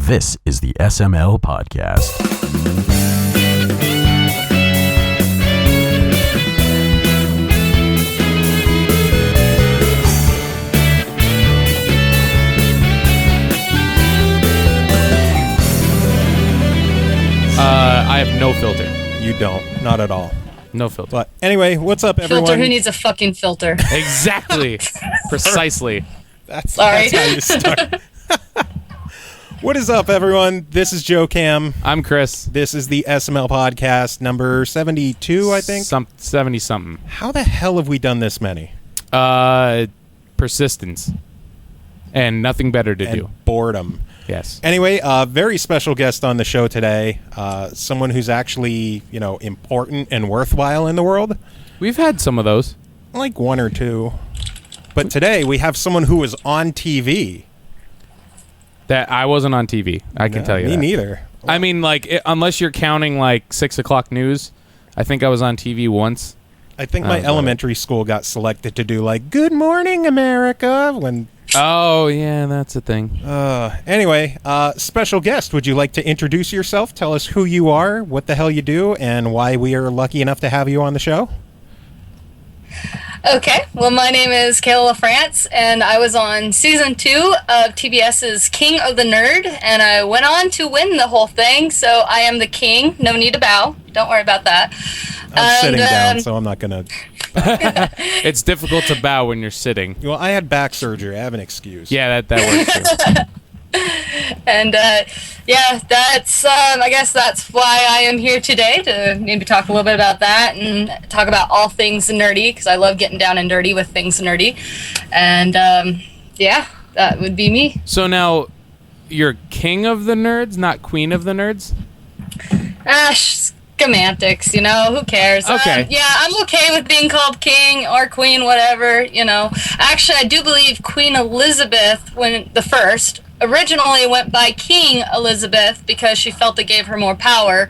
This is the SML Podcast. I have no filter. You don't. Not at all. No filter. But anyway, what's up, everyone? Filter? Who needs a fucking filter? Exactly. Precisely. That's how you start. What is up, everyone? This is Joe Cam. I'm Chris. This is the SML Podcast, number 72, I think. 70-something. How the hell have we done this many? Persistence. And nothing better to do. Boredom. Yes. Anyway, very special guest on the show today. Someone who's actually, important and worthwhile in the world. We've had some of those. Like one or two. But today we have someone who was on TV. That I wasn't on TV. I can tell you that. Me neither. I mean, unless you're counting, 6 o'clock news, I think I was on TV once. I think my elementary school got selected to do, Good Morning, America, when... Oh, yeah, that's a thing. Anyway, special guest, would you like to introduce yourself? Tell us who you are, what the hell you do, and why we are lucky enough to have you on the show? Okay, well, my name is Kayla LaFrance, and I was on Season 2 of TBS's King of the Nerd, and I went on to win the whole thing, so I am the king. No need to bow. Don't worry about that. I'm sitting down, so I'm not going to... It's difficult to bow when you're sitting. Well, I had back surgery. I have an excuse. Yeah, that works too. And, that's, I guess that's why I am here today, to maybe talk a little bit about that and talk about all things nerdy, because I love getting down and dirty with things nerdy. And, that would be me. So now, you're king of the nerds, not queen of the nerds? Semantics, who cares? Okay. I'm okay with being called king or queen, whatever, Actually, I do believe Queen Elizabeth, when the first, originally went by King Elizabeth because she felt it gave her more power.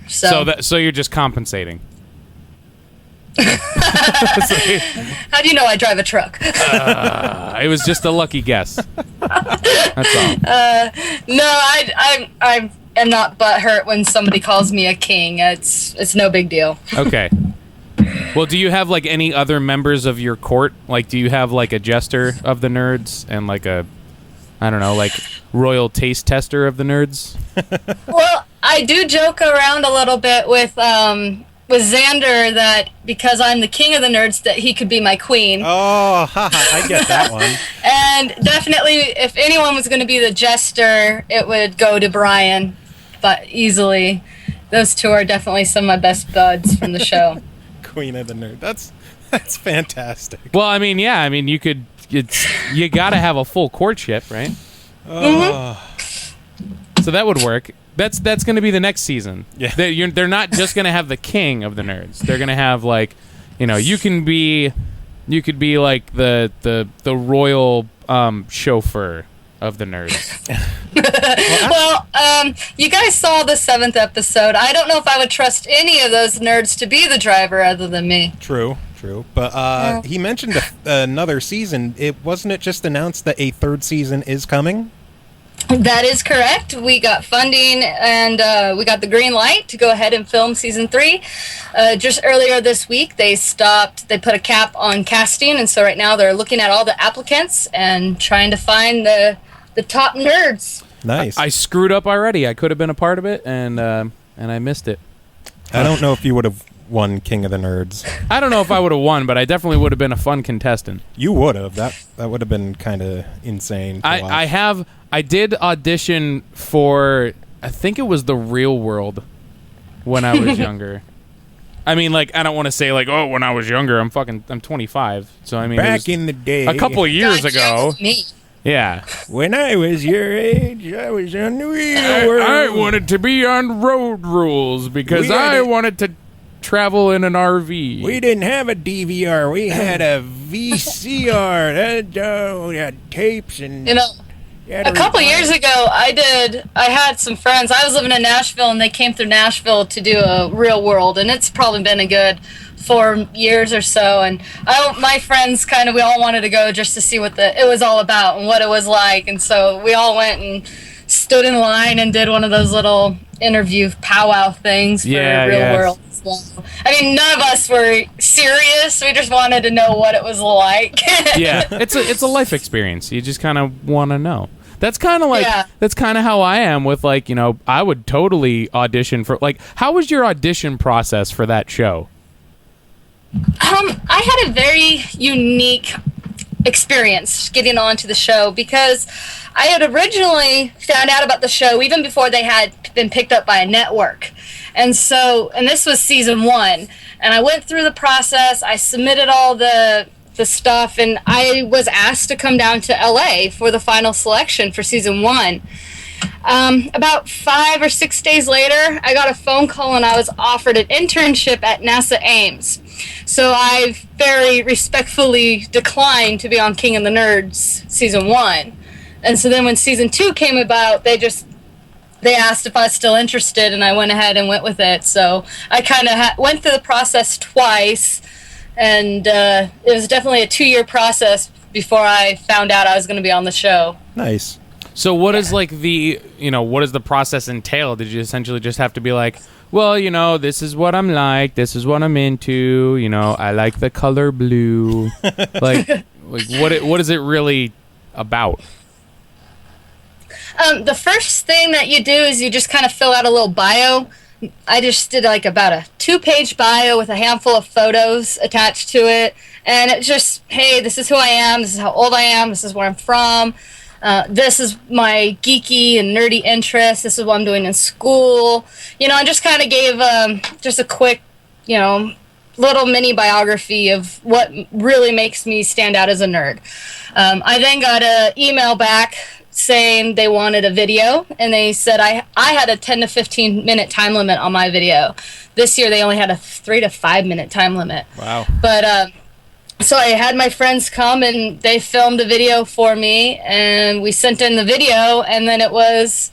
So you're just compensating. How do you know I drive a truck? It was just a lucky guess. That's all. No, I am not butthurt when somebody calls me a king. It's no big deal. Okay. Well, do you have any other members of your court? Do you have a jester of the nerds and royal taste tester of the nerds? Well, I do joke around a little bit with Xander that because I'm the king of the nerds that he could be my queen. Oh, I get that one. And definitely, if anyone was going to be the jester, it would go to Brian, but easily. Those two are definitely some of my best buds from the show. Queen of the nerd. That's fantastic. Well, you could. You got to have a full courtship, right? So that would work. That's going to be the next season. Yeah. They're not just going to have the king of the nerds. They're going to have you could be the royal chauffeur of the nerds. Well, you guys saw the 7th episode. I don't know if I would trust any of those nerds to be the driver other than me. True. But he mentioned another season. Wasn't it just announced that a 3rd season is coming? That is correct. We got funding and we got the green light to go ahead and film Season 3. Just earlier this week, they put a cap on casting, and so right now they're looking at all the applicants and trying to find the top nerds. Nice. I screwed up already. I could have been a part of it, and I missed it. I don't know if you would have won King of the Nerds. I don't know if I would have won, but I definitely would have been a fun contestant. You would have. That would have been kind of insane to watch. I did audition for, I think it was The Real World when I was younger. I don't want to say when I was younger. I'm 25. So back in the day, a couple of years ago. Me. Yeah. When I was your age, I was on the Real World. I wanted to be on Road Rules because I wanted to travel in an RV. We didn't have a DVR. We had a VCR. That tapes and... A couple years ago, I had some friends. I was living in Nashville, and they came through Nashville to do a Real World, and it's probably been a good 4 years or so. And my friends we all wanted to go just to see what it was all about and what it was like. And so we all went and stood in line and did one of those little interview powwow things for real world. I mean, none of us were serious. We just wanted to know what it was like. Yeah, it's a life experience. You just kind of want to know. That's kind of like that's kind of how I am with, like, you know, I would totally audition for, like, how was your audition process for that show? I had a very unique experience getting onto the show because I had originally found out about the show even before they had been picked up by a network. And this was season 1, and I went through the process. I submitted all the stuff, and I was asked to come down to LA for the final selection for season 1. About 5 or 6 days later, I got a phone call and I was offered an internship at NASA Ames. So I very respectfully declined to be on King of the Nerds season 1. And so then when season 2 came about, they asked if I was still interested, and I went ahead and went with it. So I kind of went through the process twice, and it was definitely a 2-year process before I found out I was going to be on the show. Nice. So what is, like, what does the process entail? Did you essentially just have to be like, well, you know, this is what I'm like, this is what I'm into, you know, I like the color blue. like what is it really about? The first thing that you do is you just kind of fill out a little bio. I just did like about a 2-page bio with a handful of photos attached to it. And it's just, hey, this is who I am, this is how old I am, this is where I'm from. This is my geeky and nerdy interests. This is what I'm doing in school. You know, I just kind of gave just a quick, you know, little mini biography of what really makes me stand out as a nerd. I then got an email back saying they wanted a video, and they said I had a 10 to 15 minute time limit on my video. This year they only had a 3 to 5 minute time limit. Wow. But so I had my friends come and they filmed a video for me, and we sent in the video, and then it was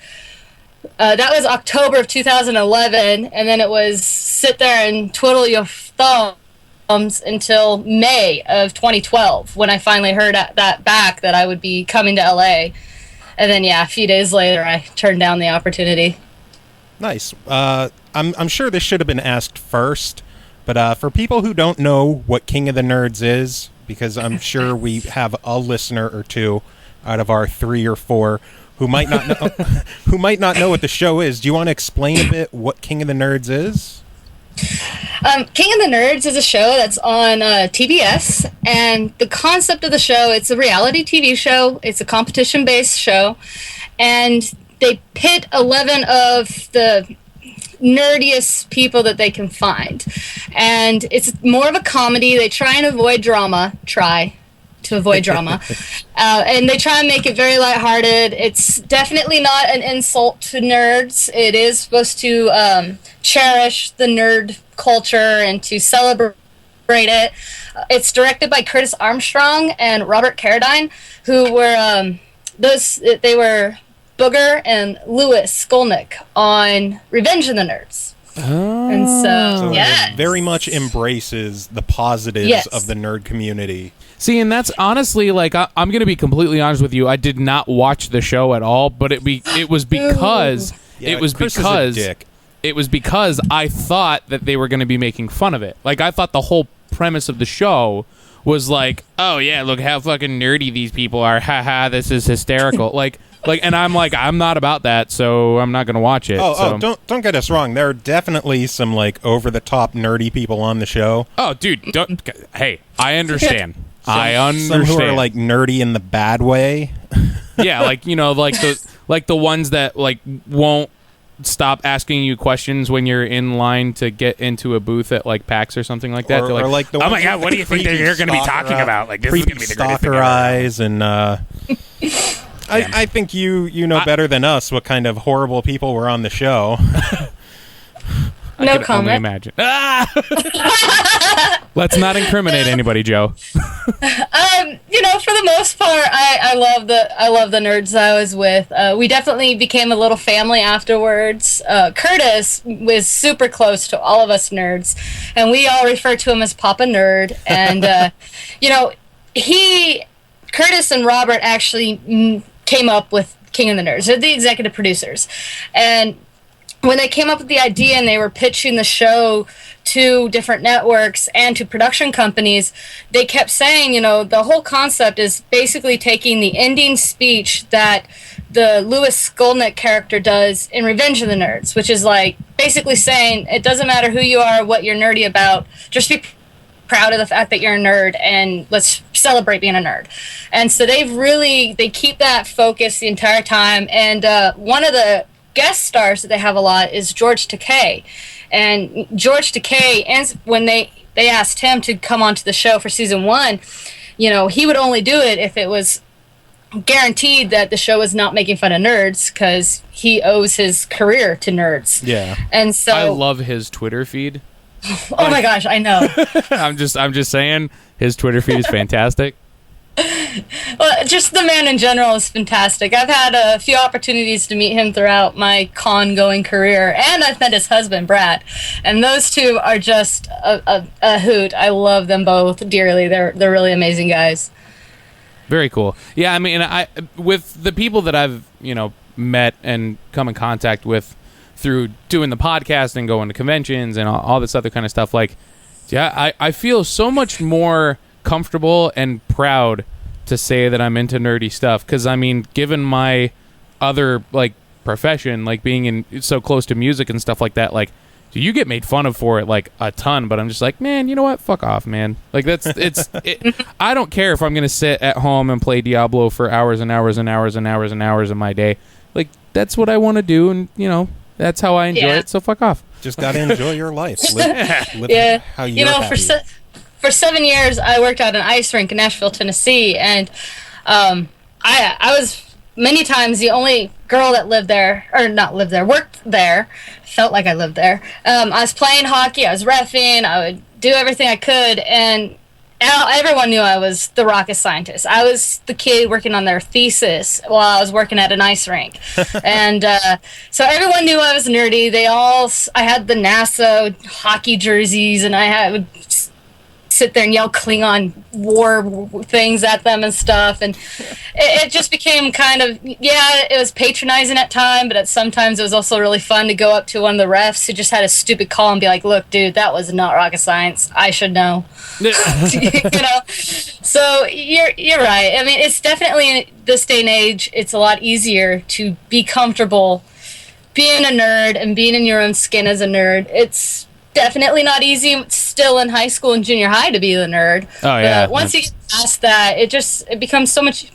that was October of 2011, and then it was sit there and twiddle your thumbs until May of 2012 when I finally heard that back that I would be coming to LA. And then, a few days later, I turned down the opportunity. Nice. I'm sure this should have been asked first, but for people who don't know what King of the Nerds is, because I'm sure we have a listener or two out of our 3 or 4 who might not know what the show is. Do you want to explain a bit what King of the Nerds is? King of the Nerds is a show that's on TBS, and the concept of the show, it's a reality TV show. It's a competition-based show, and they pit 11 of the nerdiest people that they can find. And it's more of a comedy. They try to avoid drama. And they try and make it very lighthearted. It's definitely not an insult to nerds. It is supposed to cherish the nerd culture and to celebrate it. It's directed by Curtis Armstrong and Robert Carradine, who were they were Booger and Louis Skolnick on Revenge of the Nerds. Oh. And so it very much embraces the positives of the nerd community. See, and that's honestly, like, I'm going to be completely honest with you. I did not watch the show at all, but it was because I thought that they were going to be making fun of it. Like, I thought the whole premise of the show was like, oh yeah, look how fucking nerdy these people are. Haha, this is hysterical. like, and I'm like, I'm not about that, so I'm not going to watch it. Don't get us wrong. There are definitely some, like, over the top nerdy people on the show. Oh, dude, hey, I understand. I understand. Some who are, like, nerdy in the bad way. Yeah, like, you know, like the ones that, like, won't stop asking you questions when you're in line to get into a booth at, like, PAX or something like that. Or, they're like, the oh my god, what do you think you're going to be talking about? Like, this is going to be the greatest thing ever. Eyes and I think you know better than us what kind of horrible people were on the show. No comment. Only imagine. Let's not incriminate anybody, Joe. You know, for the most part, I love the nerds I was with. We definitely became a little family afterwards. Curtis was super close to all of us nerds, and we all refer to him as Papa Nerd. And you know, Curtis and Robert actually came up with King of the Nerds. They're the executive producers. And when they came up with the idea and they were pitching the show to different networks and to production companies, they kept saying, the whole concept is basically taking the ending speech that the Louis Skolnick character does in Revenge of the Nerds, which is like basically saying it doesn't matter who you are, what you're nerdy about, just be proud of the fact that you're a nerd and let's celebrate being a nerd. And so they keep that focus the entire time. And one of the guest stars that they have a lot is George Takei. And George Takei, and when they asked him to come onto the show for season 1, he would only do it if it was guaranteed that the show was not making fun of nerds, because he owes his career to nerds. Yeah. And so I love his Twitter feed. Oh my gosh, I know. I'm just saying his Twitter feed is fantastic. Well, just the man in general is fantastic. I've had a few opportunities to meet him throughout my con-going career, and I've met his husband, Brad. And those two are just a hoot. I love them both dearly. They're really amazing guys. Very cool. Yeah, I mean, with the people that I've, met and come in contact with through doing the podcast and going to conventions and all this other kind of stuff, like, yeah, I feel so much more comfortable and proud to say that I'm into nerdy stuff, because I mean, given my other profession, being in so close to music and stuff like that, you get made fun of for it a ton, but I'm just like, man, you know what, fuck off, man. I don't care if I'm gonna sit at home and play Diablo for hours and hours and hours and hours and hours of my day. That's what I want to do, and that's how I enjoy it, so fuck off. Just gotta enjoy your life. Live yeah. how you're happy. For 7 years, I worked at an ice rink in Nashville, Tennessee, and I was many times the only girl that worked there. Felt like I lived there. I was playing hockey, I was reffing, I would do everything I could, and everyone knew I was the rocket scientist. I was the kid working on their thesis while I was working at an ice rink. And so everyone knew I was nerdy. I had the NASA hockey jerseys, and I would sit there and yell Klingon war things at them and stuff, and it just became kind of, it was patronizing at times, but sometimes it was also really fun to go up to one of the refs who just had a stupid call and be like, look, dude, that was not rocket science, I should know. So you're right. I mean, it's definitely, in this day and age, it's a lot easier to be comfortable being a nerd and being in your own skin as a nerd. It's definitely not easy still in high school and junior high to be the nerd. Oh yeah. But once you get past that, it becomes so much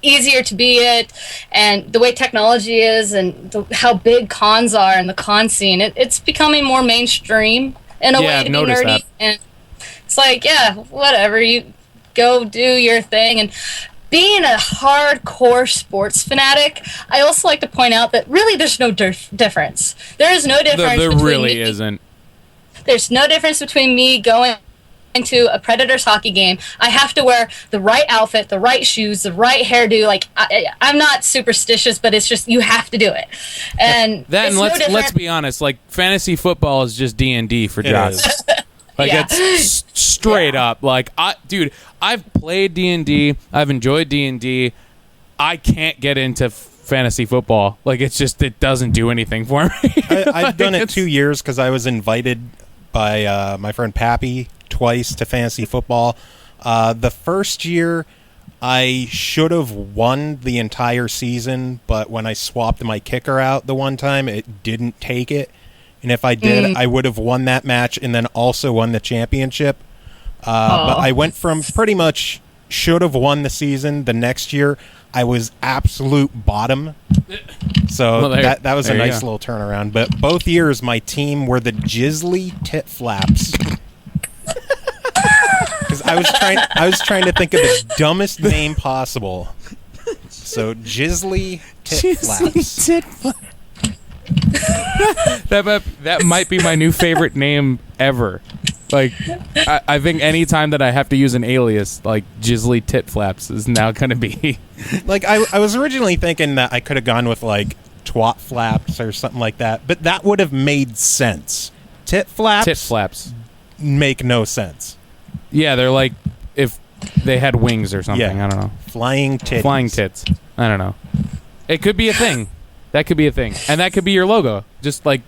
easier to be it, and the way technology is and how big cons are and the con scene, it's becoming more mainstream in a way to be nerdy. That. And it's like, whatever, you go do your thing. And being a hardcore sports fanatic, I also like to point out that really there's no difference. There is no difference. There really isn't. There's no difference between me going into a Predators hockey game. I have to wear the right outfit, the right shoes, the right hairdo. I'm not superstitious, but it's just, you have to do it. And let's be honest, fantasy football is just D&D for jocks. It's straight up. I've played D&D. I've enjoyed D&D. I can't get into fantasy football. It doesn't do anything for me. I've done it 2 years because I was invited by my friend Pappy twice to fantasy football. The first year, I should have won the entire season, but when I swapped my kicker out the one time, it didn't take it. And if I did, I would have won that match and then also won the championship. But I went from pretty much should have won the season. The next year, I was absolute bottom. So that was a nice little turnaround. But both years, my team were the Jizzly Tit Flaps. Because I was trying to think of the dumbest name possible. So Jizzly Tit Flaps. That might be my new favorite name ever. I think any time that I have to use an alias, Jizzly Tit Flaps is now going to be. I was originally thinking that I could have gone with Twat Flaps or something like that, but that would have made sense. Tit Flaps make no sense. Yeah, they're if they had wings or something. Yeah. I don't know. Flying tits. I don't know. It could be a thing. That could be a thing. And that could be your logo. Just like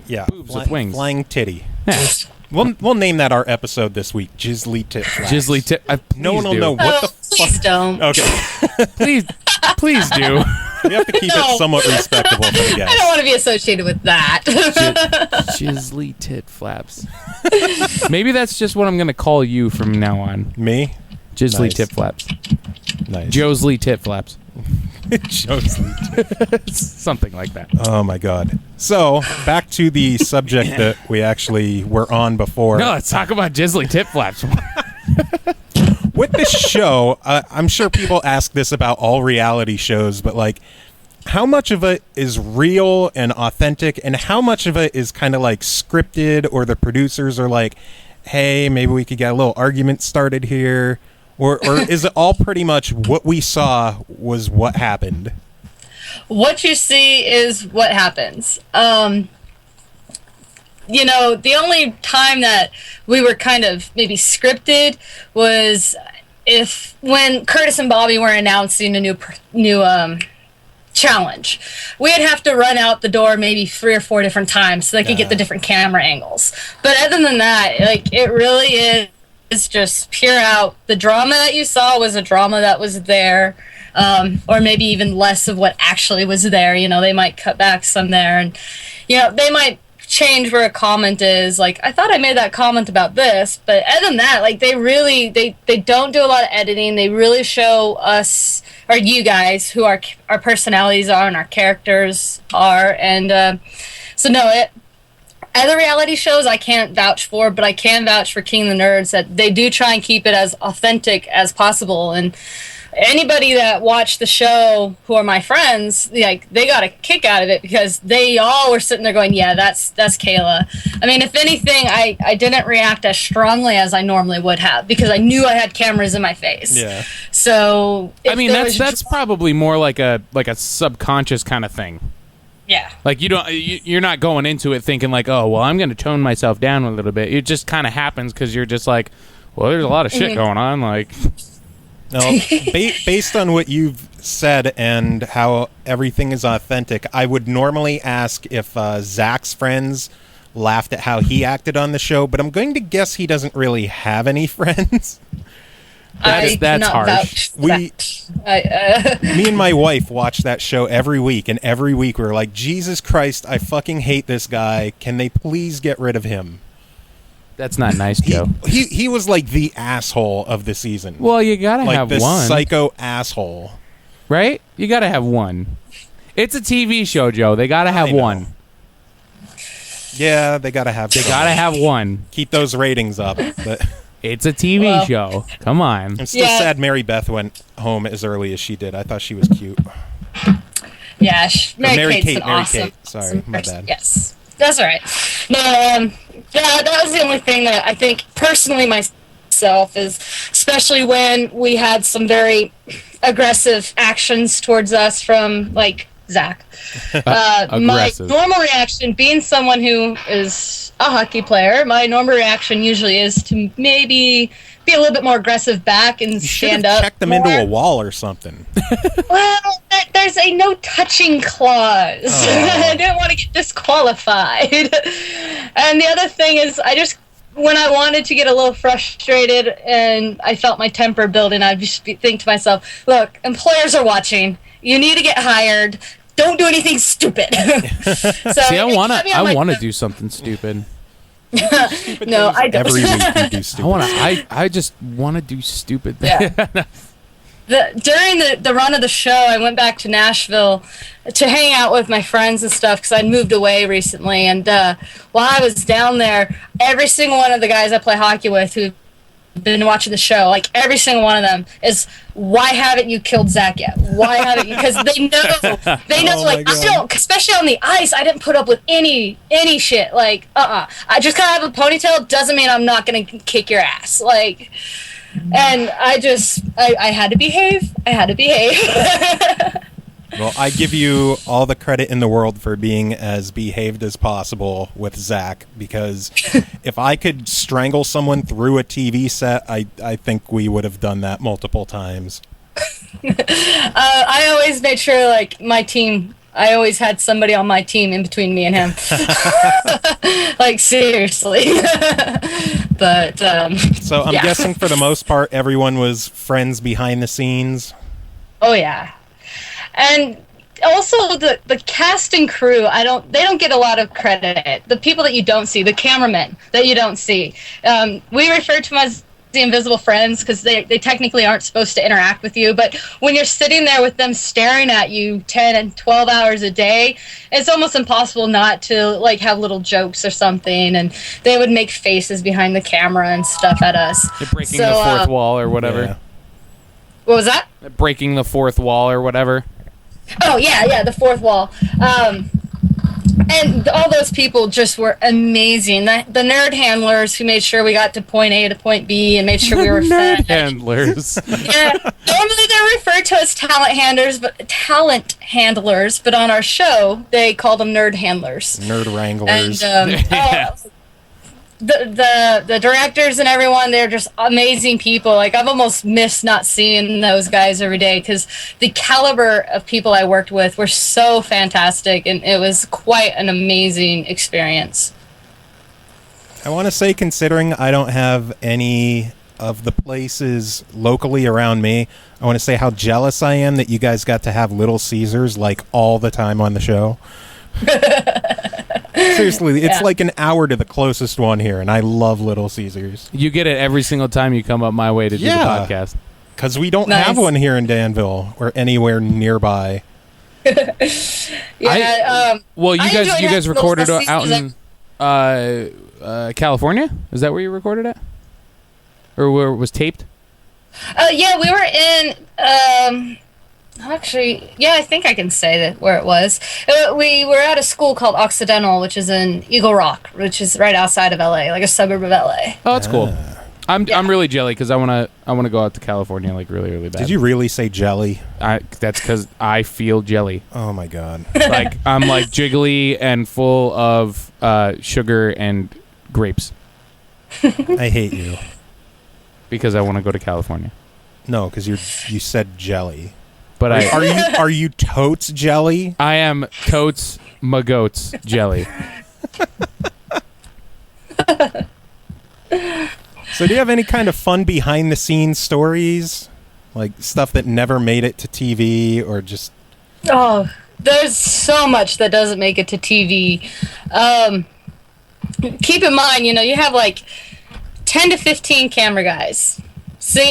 boobs with wings. Flying titty. Yeah. We'll name that our episode this week, Jizzly Tit Flaps. Jizzly Tit. No one will know what the please fuck. don't. Okay. Please do. We have to keep it somewhat respectable for the guests. I don't want to be associated with that. Jizzly Tit Flaps. Maybe that's just what I'm going to call you from now on. Me? Jizzly Nice. Tit Flaps. Nice. Joesley Tit Flaps. Jizzly. Something like that. Oh my god. So, back to the subject that we actually were on before. No, let's talk about Jizzly Tit Flaps. With this show, I'm sure people ask this about all reality shows, but like, how much of it is real and authentic, and how much of it is kind of like scripted, or the producers are like, hey, maybe we could get a little argument started here, or is it all pretty much what we saw was what happened? What you see is what happens. The only time that we were kind of maybe scripted was when Curtis and Bobby were announcing a new challenge. We'd have to run out the door maybe 3 or 4 different times so they could get the different camera angles. But other than that, like, it really is just pure out. The drama that you saw was a drama that was there. Or maybe even less of what actually was there. They might cut back some there, and they might change where a comment is. Like, I thought I made that comment about this, but other than that, like, they don't do a lot of editing. They really show us, or you guys, who our personalities are and our characters are, and so no, other reality shows I can't vouch for, but I can vouch for King of the Nerds that they do try and keep it as authentic as possible. And anybody that watched the show who are my friends, like, they got a kick out of it because they all were sitting there going, yeah, that's Kayla. I mean, if anything, I didn't react as strongly as I normally would have because I knew I had cameras in my face. Yeah. So I mean, that's probably more like a subconscious kind of thing. Yeah. Like, you're not going into it thinking like, oh, well, I'm going to tone myself down a little bit. It just kind of happens because you're just like, well, there's a lot of shit going on. Like, no, based on what you've said and how everything is authentic, I would normally ask if Zach's friends laughed at how he acted on the show, but I'm going to guess he doesn't really have any friends. That's harsh. Me and my wife watch that show every week, and every week we're like, Jesus Christ, I fucking hate this guy. Can they please get rid of him? That's not nice, Joe. He was like the asshole of the season. Well, you gotta like have this one, psycho asshole, right? You gotta have one. It's a TV show, Joe. They gotta have one. Yeah, they gotta have. They gotta have one. Keep those ratings up. But it's a TV show. Come on. I'm still sad Mary Beth went home as early as she did. I thought she was cute. Yeah, Mary Kate's Kate. awesome. Sorry, my bad. Yes, that's all right. No, that was the only thing that I think personally myself is, especially when we had some aggressive actions towards us from like Zach. My normal reaction, being someone who is a hockey player, my normal reaction usually is to maybe be a little bit more aggressive back and stand up. Check them into a wall or something. Well, there's a no touching clause. I didn't want to get disqualified. And the other thing is, when I wanted to get a little frustrated and I felt my temper building, I'd just think to myself, look, employers are watching. You need to get hired. Don't do anything stupid. So, see, I want to do something stupid. No, I don't. Every week you do stupid. I just want to do stupid things. Yeah. During the run of the show, I went back to Nashville to hang out with my friends and stuff because I'd moved away recently. And while I was down there, every single one of the guys I play hockey with who've been watching the show, like every single one of them is, why haven't you killed Zach yet? Why haven't you? Because they know, like, I don't, especially on the ice, I didn't put up with any shit. Like, I just kind of have a ponytail doesn't mean I'm not going to kick your ass. Like, and I had to behave. Well, I give you all the credit in the world for being as behaved as possible with Zach, because if I could strangle someone through a TV set, I think we would have done that multiple times. I always made sure, like, my team. I always had somebody on my team in between me and him. Like, seriously. But So I'm guessing for the most part, everyone was friends behind the scenes. oh yeah, and also the cast and crew. They don't get a lot of credit. The people that you don't see, the cameramen that you don't see. We refer to them as the invisible friends because they technically aren't supposed to interact with you, but when you're sitting there with them staring at you 10 and 12 hours a day, it's almost impossible not to like have little jokes or something, and they would make faces behind the camera and stuff at us. They're breaking the fourth wall or whatever. Yeah. What was that? Breaking the fourth wall or whatever. Oh yeah, the fourth wall. And all those people just were amazing. The nerd handlers who made sure we got to point A to point B and made sure we were Nerd fed. handlers. Yeah, normally they're referred to as talent handlers, but on our show they call them nerd handlers. Nerd wranglers. And the directors and everyone, they're just amazing people. Like, I've almost missed not seeing those guys every day because the caliber of people I worked with were so fantastic, and it was quite an amazing experience. I want to say, considering I don't have any of the places locally around me, I want to say how jealous I am that you guys got to have Little Caesars like all the time on the show. Seriously, it's like an hour to the closest one here, and I love Little Caesars. You get it every single time you come up my way to do the podcast. Because we don't Nice. have one here in Danville or anywhere nearby. Yeah. Well, you I guys enjoyed having recorded those out in California? Is that where you recorded at? Or where it was taped? Yeah, we were in. Actually, yeah, I think I can say that where it was. We were at a school called Occidental, which is in Eagle Rock, which is right outside of LA, like a suburb of LA. Oh, that's cool. I'm really jelly because I wanna go out to California like really, really bad. Did you really say jelly? That's because I feel jelly. Oh my god. Like I'm like jiggly and full of sugar and grapes I hate you. because I want to go to California. No, because you said jelly. But Are you totes jelly? I am totes magoats jelly. So do you have any kind of fun behind the scenes stories? Like stuff that never made it to TV or just... Oh, there's so much that doesn't make it to TV. Keep in mind, you have like 10 to 15 camera guys.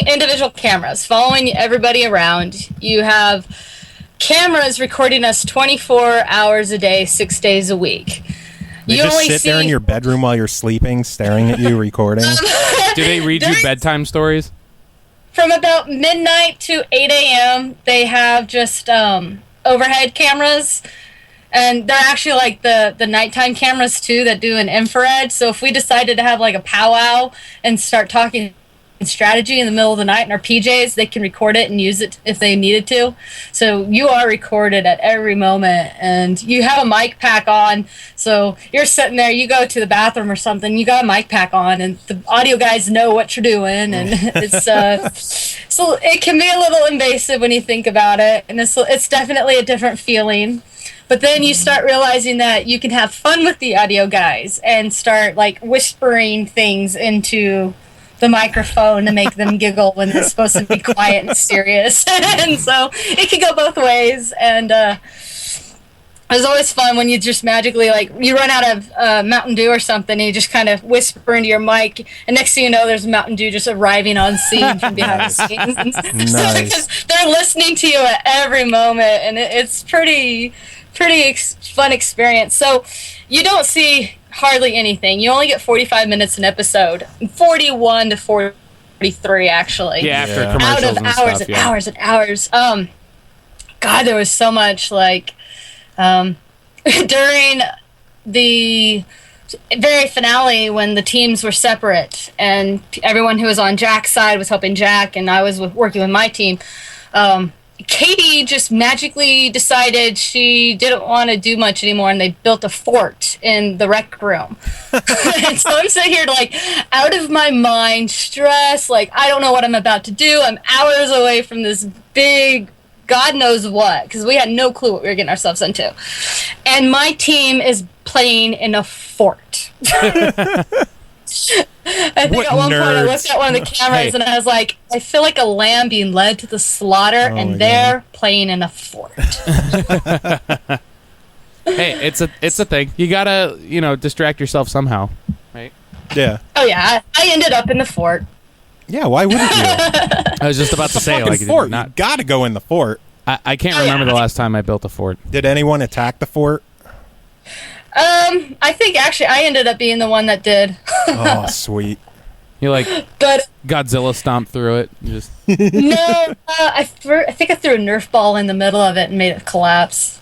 Individual cameras following everybody around. You have cameras recording us 24 hours a day, 6 days a week. They just sit there in your bedroom while you're sleeping, staring at you, recording? Do they read you bedtime stories? From about midnight to 8 a.m., they have just overhead cameras. And they're actually like the nighttime cameras, too, that do an infrared. So if we decided to have like a powwow and start talking strategy in the middle of the night in our PJs, they can record it and use it if they needed to. So you are recorded at every moment, and you have a mic pack on. So you're sitting there, you go to the bathroom or something, you got a mic pack on, and the audio guys know what you're doing, and it's so it can be a little invasive when you think about it, and it's definitely a different feeling. But then you start realizing that you can have fun with the audio guys and start like whispering things into the microphone to make them giggle when they're supposed to be quiet and serious. And so it can go both ways. And it's always fun when you just magically, like, you run out of Mountain Dew or something and you just kind of whisper into your mic, and next thing you know, there's Mountain Dew just arriving on scene from behind the scenes. Nice. Because they're listening to you at every moment, and it's pretty fun experience. So you don't see hardly anything. You only get 45 minutes an episode. 41 to 43, actually. Yeah, after Yeah. commercials Out of and hours stuff. and Yeah. hours and hours. God, there was so much, like, during the very finale when the teams were separate and everyone who was on Jack's side was helping Jack and I was working with my team, Katie just magically decided she didn't want to do much anymore, and they built a fort in the rec room. And so I'm sitting here like out of my mind, stressed, like I don't know what I'm about to do. I'm hours away from this big God knows what, because we had no clue what we were getting ourselves into. And my team is playing in a fort. I think What at one point I nerds. looked at one of the cameras and I was like, I feel like a lamb being led to the slaughter, Oh my and they're playing in a fort. Hey, it's a thing. You gotta, distract yourself somehow, right? Yeah. Oh yeah, I ended up in the fort. Yeah, why wouldn't you? I was just about to say, like, Fort. not. You gotta go in the fort. I can't remember the last time I built a fort. Did anyone attack the fort? I think actually I ended up being the one that did. Oh, sweet. You like But Godzilla stomped through it. And just no, I think I threw a Nerf ball in the middle of it and made it collapse.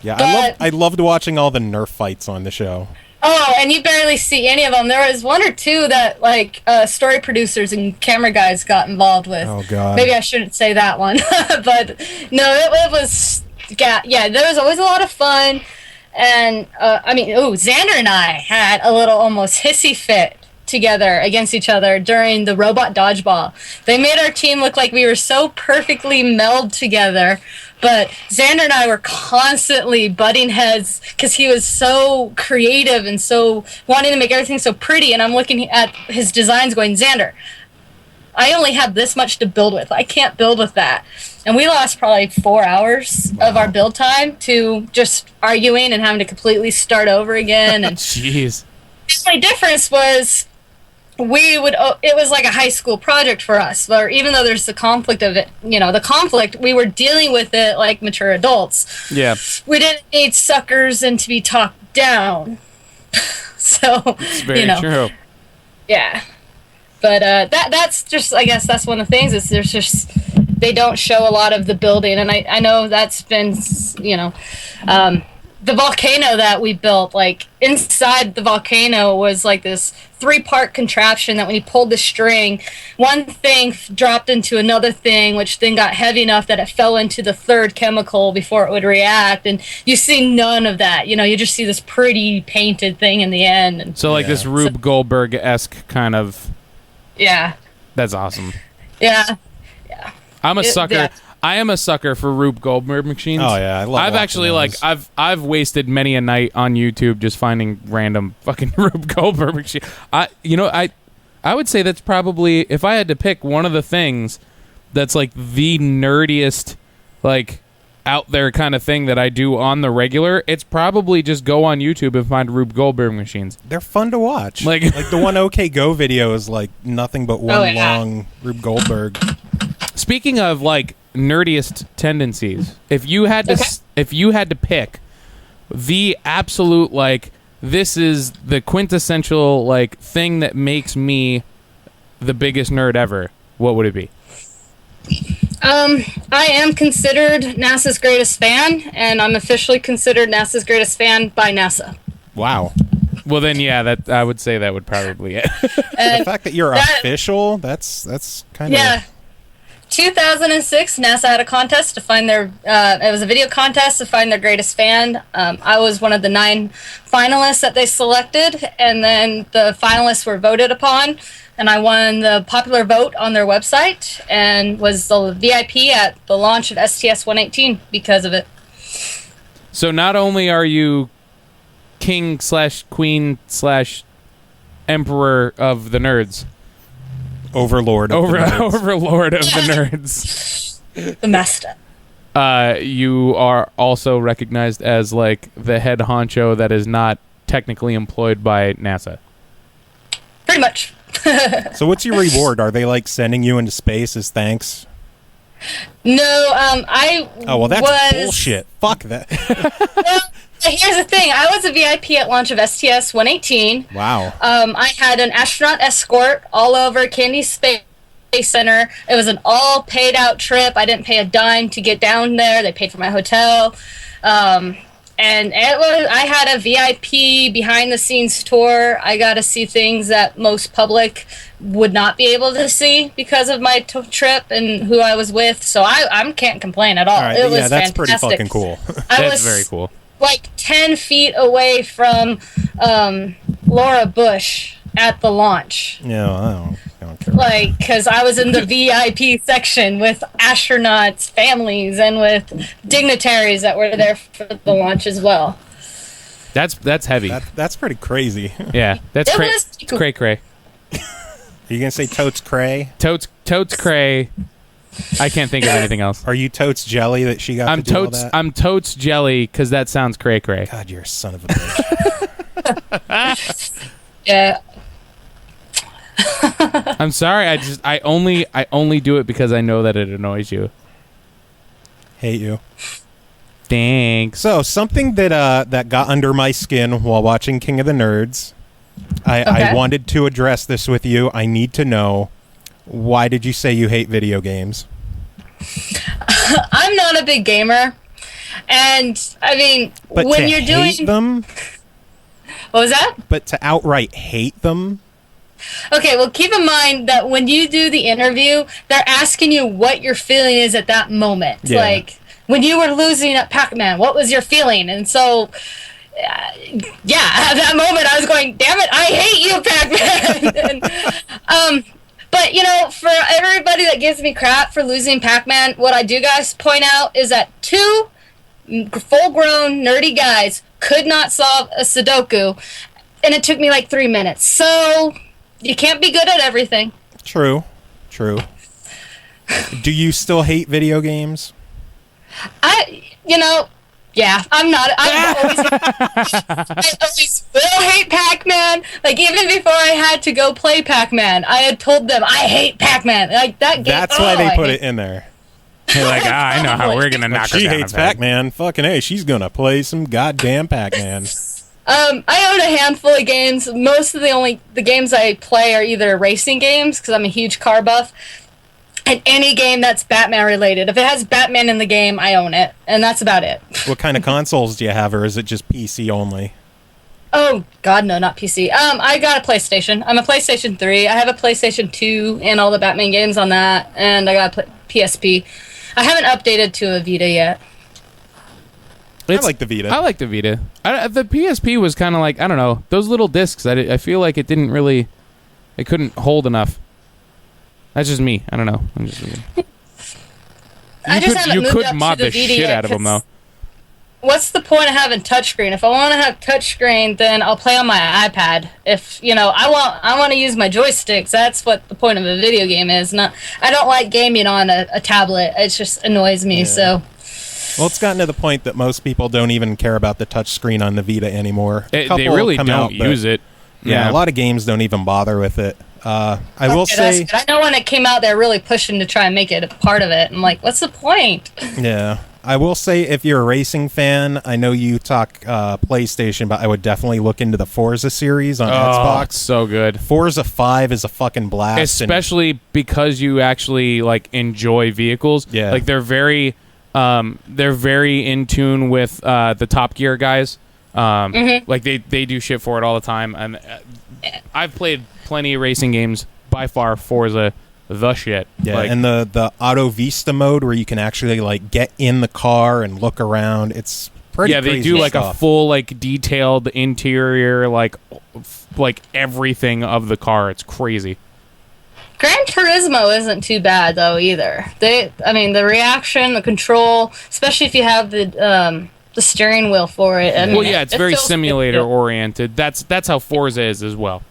Yeah, But- I loved watching all the Nerf fights on the show. Oh, and you barely see any of them. There was one or two that, like, story producers and camera guys got involved with. Oh, God. Maybe I shouldn't say that one. But, no, it was... Yeah, there was always a lot of fun. And, Xander and I had a little almost hissy fit together against each other during the robot dodgeball. They made our team look like we were so perfectly melded together, but Xander and I were constantly butting heads because he was so creative and so wanting to make everything so pretty, and I'm looking at his designs going, Xander, I only have this much to build with. I can't build with that. And we lost probably 4 hours of our build time to just arguing and having to completely start over again. And jeez. the only difference was it was like a high school project for us, where even though there's the conflict of it, the conflict, we were dealing with it like mature adults. Yeah. We didn't need suckers and to be talked down. So, It's very true. yeah. But that's just, I guess that's one of the things, is there's just, they don't show a lot of the building. And I know that's been, the volcano that we built, like inside the volcano was like this 3-part contraption that when you pulled the string, one thing dropped into another thing, which then got heavy enough that it fell into the third chemical before it would react. And you see none of that. You just see this pretty painted thing in the end. And So like this Rube Goldberg-esque kind of. yeah. That's awesome. Yeah. I'm a It- sucker. yeah. I am a sucker for Rube Goldberg machines. Oh, yeah, I love I've watching actually those. I've wasted many a night on YouTube just finding random fucking Rube Goldberg machine. I would say that's probably, if I had to pick one of the things that's like the nerdiest, like out there kind of thing that I do on the regular, it's probably just go on YouTube and find Rube Goldberg machines. They're fun to watch. Like- Like the one OK Go video is like nothing but one Oh, yeah. long Rube Goldberg. Speaking of like nerdiest tendencies, if you had to pick the absolute, like, this is the quintessential like thing that makes me the biggest nerd ever, what would it be? I am considered NASA's greatest fan, and I'm officially considered NASA's greatest fan by NASA. Wow. Well then, yeah, that I would say that would probably it. The fact that you're that- official, that's kind of... Yeah. 2006, NASA had a contest to find their, it was a video contest to find their greatest fan. I was one of the 9 finalists that they selected, and then the finalists were voted upon, and I won the popular vote on their website, and was the VIP at the launch of STS-118 because of it. So not only are you king/queen/emperor of the nerds, Overlord of the nerds. overlord of the nerds, The master. you are also recognized as like the head honcho that is not technically employed by NASA. Pretty much. So what's your reward? Are they like sending you into space as thanks? No, I Oh, well, that's was... bullshit. Fuck that. Well, here's the thing. I was a VIP at launch of STS-118. Wow. I had an astronaut escort all over Kennedy Space Center. It was an all paid out trip. I didn't pay a dime to get down there. They paid for my hotel. and I had a VIP behind the scenes tour. I got to see things that most public would not be able to see because of my trip and who I was with. So I can't complain at all. Right, it was that's fantastic. pretty fucking cool. That's very cool. Like 10 feet away from Laura Bush at the launch. Yeah, I don't care. Like, because I was in the VIP section with astronauts' families and with dignitaries that were there for the launch as well. That's heavy. That's pretty crazy. Yeah, that's It cray. was It's cray cray. Are you gonna say totes cray? Totes cray. I can't think of anything else. Are you totes jelly that she got I'm to do all totes. that? I'm totes jelly because that sounds cray cray. God, you're a son of a bitch. Yeah. I'm sorry. I only do it because I know that it annoys you. Hate you. Thanks. So something that got under my skin while watching King of the Nerds. I wanted to address this with you. I need to know, why did you say you hate video games? I'm not a big gamer. And, I mean, But when to you're doing... hate them? What was that? But to outright hate them? Okay, well, keep in mind that when you do the interview, they're asking you what your feeling is at that moment. Yeah. Like, when you were losing at Pac-Man, what was your feeling? And so... yeah, at that moment I was going, damn it, I hate you, Pac-Man. But, you know, for everybody that gives me crap for losing Pac-Man, what I do guys point out is that 2 full-grown nerdy guys could not solve a Sudoku, and it took me like 3 minutes. So you can't be good at everything. True. Do you still hate video games? Yeah, I'm not. I always will hate Pac-Man. Like, even before I had to go play Pac-Man, I had told them, I hate Pac-Man. Like, that game. That's why they put it in there. You're like, I know how we're gonna knock her She down. hates Pac-Man. Fucking A, she's gonna play some goddamn Pac-Man. I own a handful of games. Most of the games I play are either racing games, because I'm a huge car buff, and any game that's Batman related. If it has Batman in the game, I own it, and that's about it. What kind of consoles do you have, or is it just PC only? Oh, God, no, not PC. I got a PlayStation. I'm a PlayStation 3. I have a PlayStation 2 and all the Batman games on that, and I got a PSP. I haven't updated to a Vita yet. I like the Vita. I like the Vita. The PSP was kind of like, I don't know, those little discs. I feel like it couldn't hold enough. That's just me. I don't know. You could mod the shit out of them, though. What's the point of having touchscreen? If I want to have touchscreen, then I'll play on my iPad. If I want to use my joysticks. That's what the point of a video game is. I don't like gaming on a tablet. It just annoys me. Yeah. So. Well, it's gotten to the point that most people don't even care about the touchscreen on the Vita anymore. They really don't use it. Yeah, a lot of games don't even bother with it. I will say... I know when it came out, they're really pushing to try and make it a part of it. I'm like, what's the point? Yeah. I will say, if you're a racing fan, I know you talk PlayStation, but I would definitely look into the Forza series on Xbox. So good. Forza 5 is a fucking blast. Especially because you actually enjoy vehicles. Yeah. Like they're very in tune with the Top Gear guys. Like they do shit for it all the time. And I've played plenty of racing games. By far, Forza the shit. Yeah, and the Auto Vista mode where you can actually get in the car and look around. It's pretty crazy. Yeah, they do stuff. a full detailed interior, like everything of the car. It's crazy. Gran Turismo isn't too bad though either. The reaction, the control, especially if you have the steering wheel for it. Well, yeah, it's very simulator oriented. That's how Forza is as well.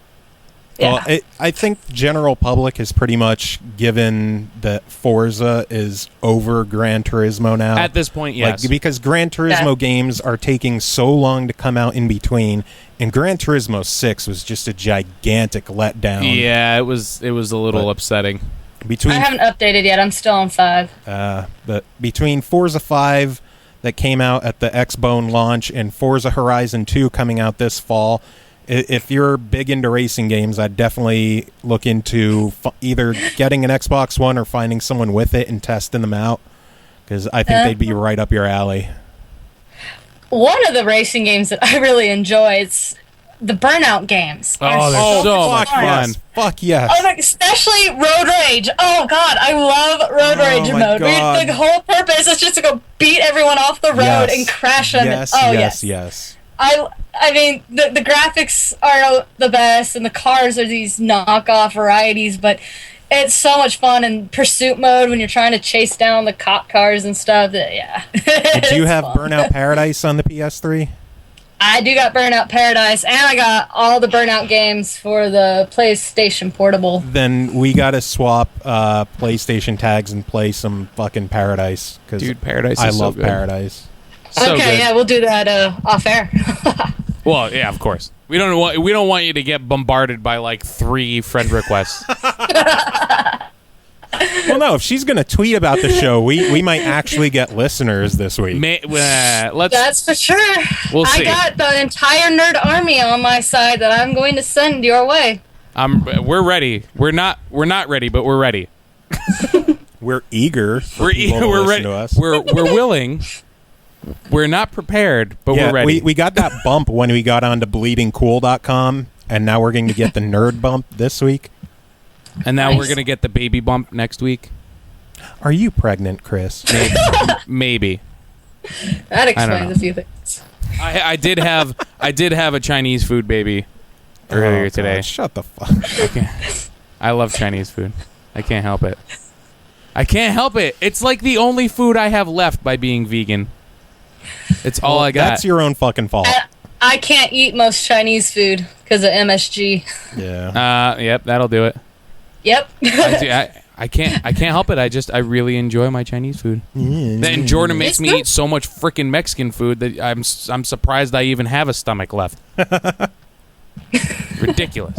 Yeah. Well, I think general public has pretty much given that Forza is over Gran Turismo now. At this point, yes. Because Gran Turismo games are taking so long to come out in between, and Gran Turismo 6 was just a gigantic letdown. Yeah, it was a little upsetting. I haven't updated yet. I'm still on 5. But between Forza 5 that came out at the Xbone launch and Forza Horizon 2 coming out this fall, if you're big into racing games, I'd definitely look into either getting an Xbox One or finding someone with it and testing them out, because I think they'd be right up your alley. one of the racing games that I really enjoy is the Burnout games. Oh, they're so much fun. Yes. Fuck yes. Oh, like, especially Road Rage. Oh God, I love Road Rage my mode. God. The whole purpose is just to go beat everyone off the road and crash them. Yes. I mean, the graphics are the best, and the cars are these knockoff varieties, but it's so much fun in pursuit mode when you're trying to chase down the cop cars and stuff. Yeah. Did you have Burnout Paradise on the PS3? I do got Burnout Paradise, and I got all the Burnout games for the PlayStation Portable. Then we gotta swap PlayStation tags and play some fucking Paradise. Dude, Paradise I is so love good. Paradise. So okay, good. yeah, we'll do that off air. Well, yeah, of course. We don't want you to get bombarded by like 3 friend requests. Well, no, if she's going to tweet about the show, we might actually get listeners this week. That's for sure. We'll see. I got the entire nerd army on my side that I'm going to send your way. We're ready. We're not ready, but we're ready. We're eager. We're ready. To us. We're willing. We're not prepared, but we're ready. We got that bump when we got onto bleedingcool.com, and now we're going to get the nerd bump this week. And now Nice. we're gonna get the baby bump next week. Are you pregnant, Chris? Maybe. That I don't explains know. a few things. I did have a Chinese food baby earlier today. Shut the fuck. I love Chinese food. I can't help it. It's like the only food I have left by being vegan. It's all I got. That's your own fucking fault. I can't eat most Chinese food because of MSG. Yeah. Yep, that'll do it. Yep. I can't help it. I really enjoy my Chinese food. Then Jordan makes me eat so much freaking Mexican food that I'm surprised I even have a stomach left. Ridiculous.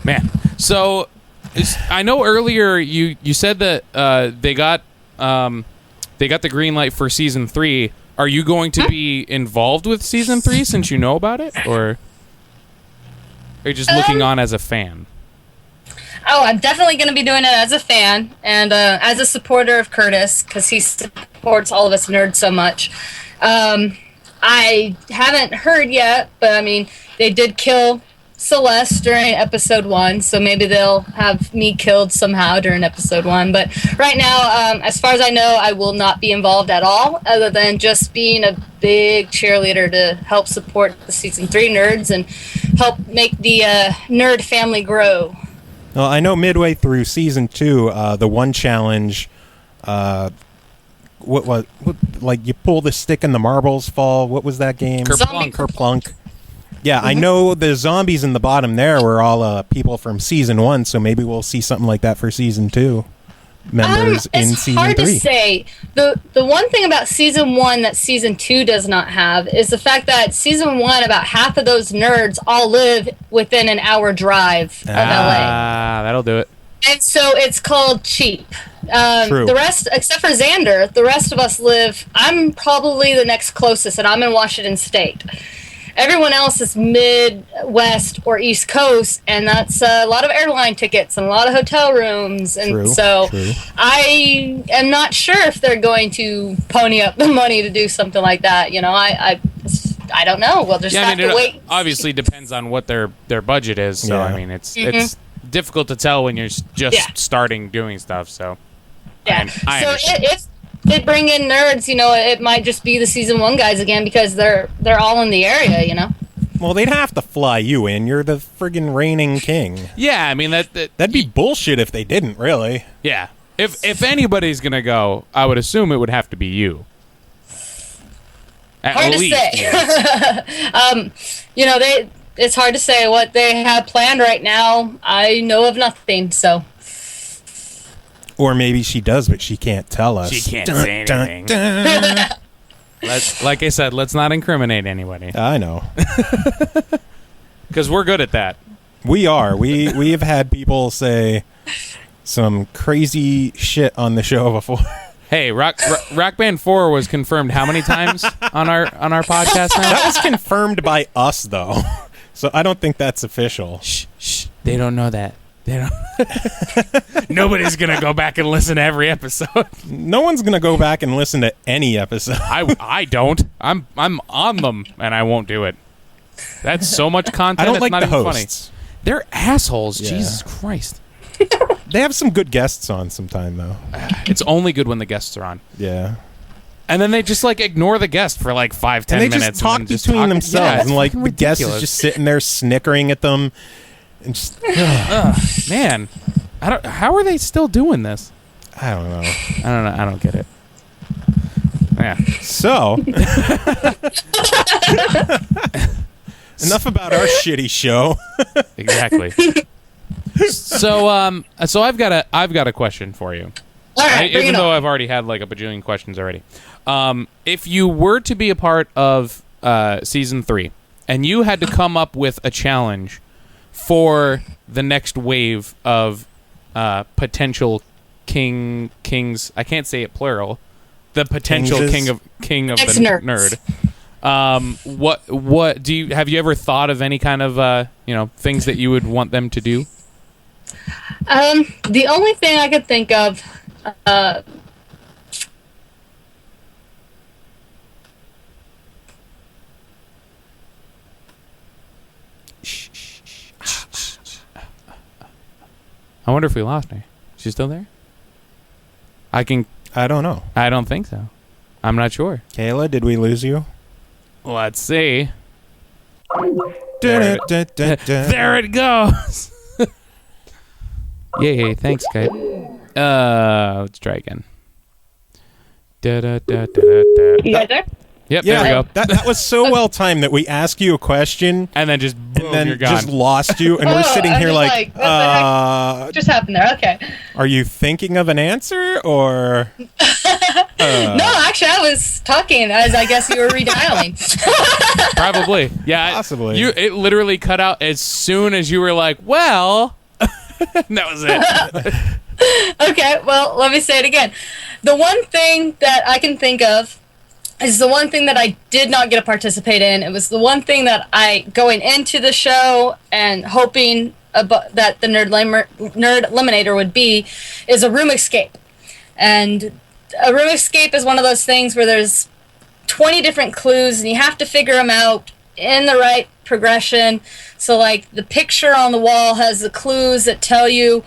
Man. So I know earlier you said that they got the green light for season 3. Are you going to be involved with season 3 since you know about it, or are you just looking on as a fan? Oh, I'm definitely going to be doing it as a fan and as a supporter of Curtis because he supports all of us nerds so much. I haven't heard yet, but I mean, they did kill Celeste during episode 1, so maybe they'll have me killed somehow during episode 1. But right now, as far as I know, I will not be involved at all, other than just being a big cheerleader to help support the season 3 nerds and help make the nerd family grow. Well, I know midway through season 2, the one challenge, what like you pull the stick and the marbles fall. What was that game? Kerplunk. Yeah, I know the zombies in the bottom there were all people from season 1, so maybe we'll see something like that for season 2 members in season 3. It's hard to say. The one thing about season 1 that season 2 does not have is the fact that season 1, about half of those nerds all live within an hour drive of LA. That'll do it. And so it's called cheap. True. The rest, except for Xander, the rest of us live, I'm probably the next closest, and I'm in Washington State. Everyone else is Midwest or East Coast, and that's a lot of airline tickets and a lot of hotel rooms. And True. I am not sure if they're going to pony up the money to do something like that. You know, I don't know. We'll just have to wait. Obviously depends on what their budget is. So Yeah. I mean, it's difficult to tell when you're just starting doing stuff. So Yeah. I So understand. if they bring in nerds, you know, it might just be the season 1 guys again because they're all in the area, you know. Well, they'd have to fly you in. You're the friggin' reigning king. Yeah, I mean That'd be bullshit if they didn't, really. yeah. If anybody's gonna go, I would assume it would have to be you. At Hard to least, say. yeah. You know, it's hard to say what they have planned right now. I know of nothing, so. Or maybe she does, but she can't tell us. She can't say anything. Like I said, let's not incriminate anybody I know. because we're good at that. We are. We have had people say some crazy shit on the show before. Hey, Rock Band 4 was confirmed how many times on our podcast now? That was confirmed by us, though. So I don't think that's official. Shh. They don't know that. They don't. Nobody's gonna go back and listen to every episode. No one's gonna go back and listen to any episode. I don't. I'm on them, and I won't do it. That's so much content. I don't it's like not the even hosts. funny. They're assholes. Yeah. Jesus Christ. They have some good guests on sometime though. It's only good when the guests are on. Yeah. And then they just like ignor the guest for like 5-10 And they minutes. just talk and then between themselves, Yeah, and like fucking the guest is ridiculous. just sitting there snickering at them, and just Man, how are they still doing this? I don't know. I don't know. I don't get it. Yeah. So enough about our shitty show. Exactly. So I've got a question for you. All right, bring Even it though on. I've already had like a bajillion questions already. If you were to be a part of season 3 and you had to come up with a challenge for the next wave of potential kings, I can't say it plural. The potential Kingses. king of the Ex-nerds. nerd. What do you have you ever thought of any kind of things that you would want them to do? The only thing I could think of, I wonder if we lost her. She's still there? I don't know. I don't think so. I'm not sure. Kayla, did we lose you? Let's see. There There it goes. Yay, thanks, Skype. Let's try again. you guys there? Yep, Yeah, there we go. that was so well timed that we asked you a question And then just boom, and then you're gone. just lost you, and we're sitting I here was like, what the heck just happened there? Okay. are you thinking of an answer or? No, actually, I was talking as I guess you were redialing. Probably. Yeah. Possibly. It literally cut out as soon as you were like, well. That was it. Okay, well, let me say it again. The one thing that I can think of is the one thing that I did not get to participate in. It was the one thing that I, going into the show and hoping that the Nerd Eliminator would be, is a room escape. And a room escape is one of those things where there's 20 different clues and you have to figure them out in the right progression. So like the picture on the wall has the clues that tell you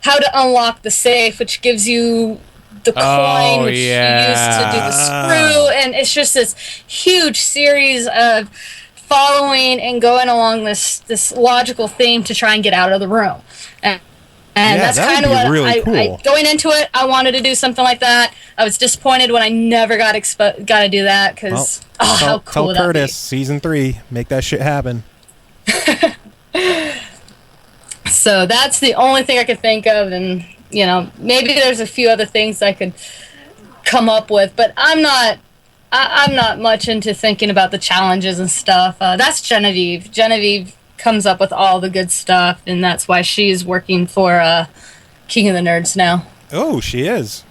how to unlock the safe, which gives you the coin, which you use to do the screw. And it's just this huge series of following and going along this logical theme to try and get out of the room. And that's that would kind of be what really I cool. going into it, I wanted to do something like that. I was disappointed when I never got to do that because how cool would tell that be? Curtis, season 3, make that shit happen. So that's the only thing I could think of, and maybe there's a few other things I could come up with, but I'm not much into thinking about the challenges and stuff. That's Genevieve. Genevieve comes up with all the good stuff, and that's why she's working for King of the Nerds now. Oh, she is.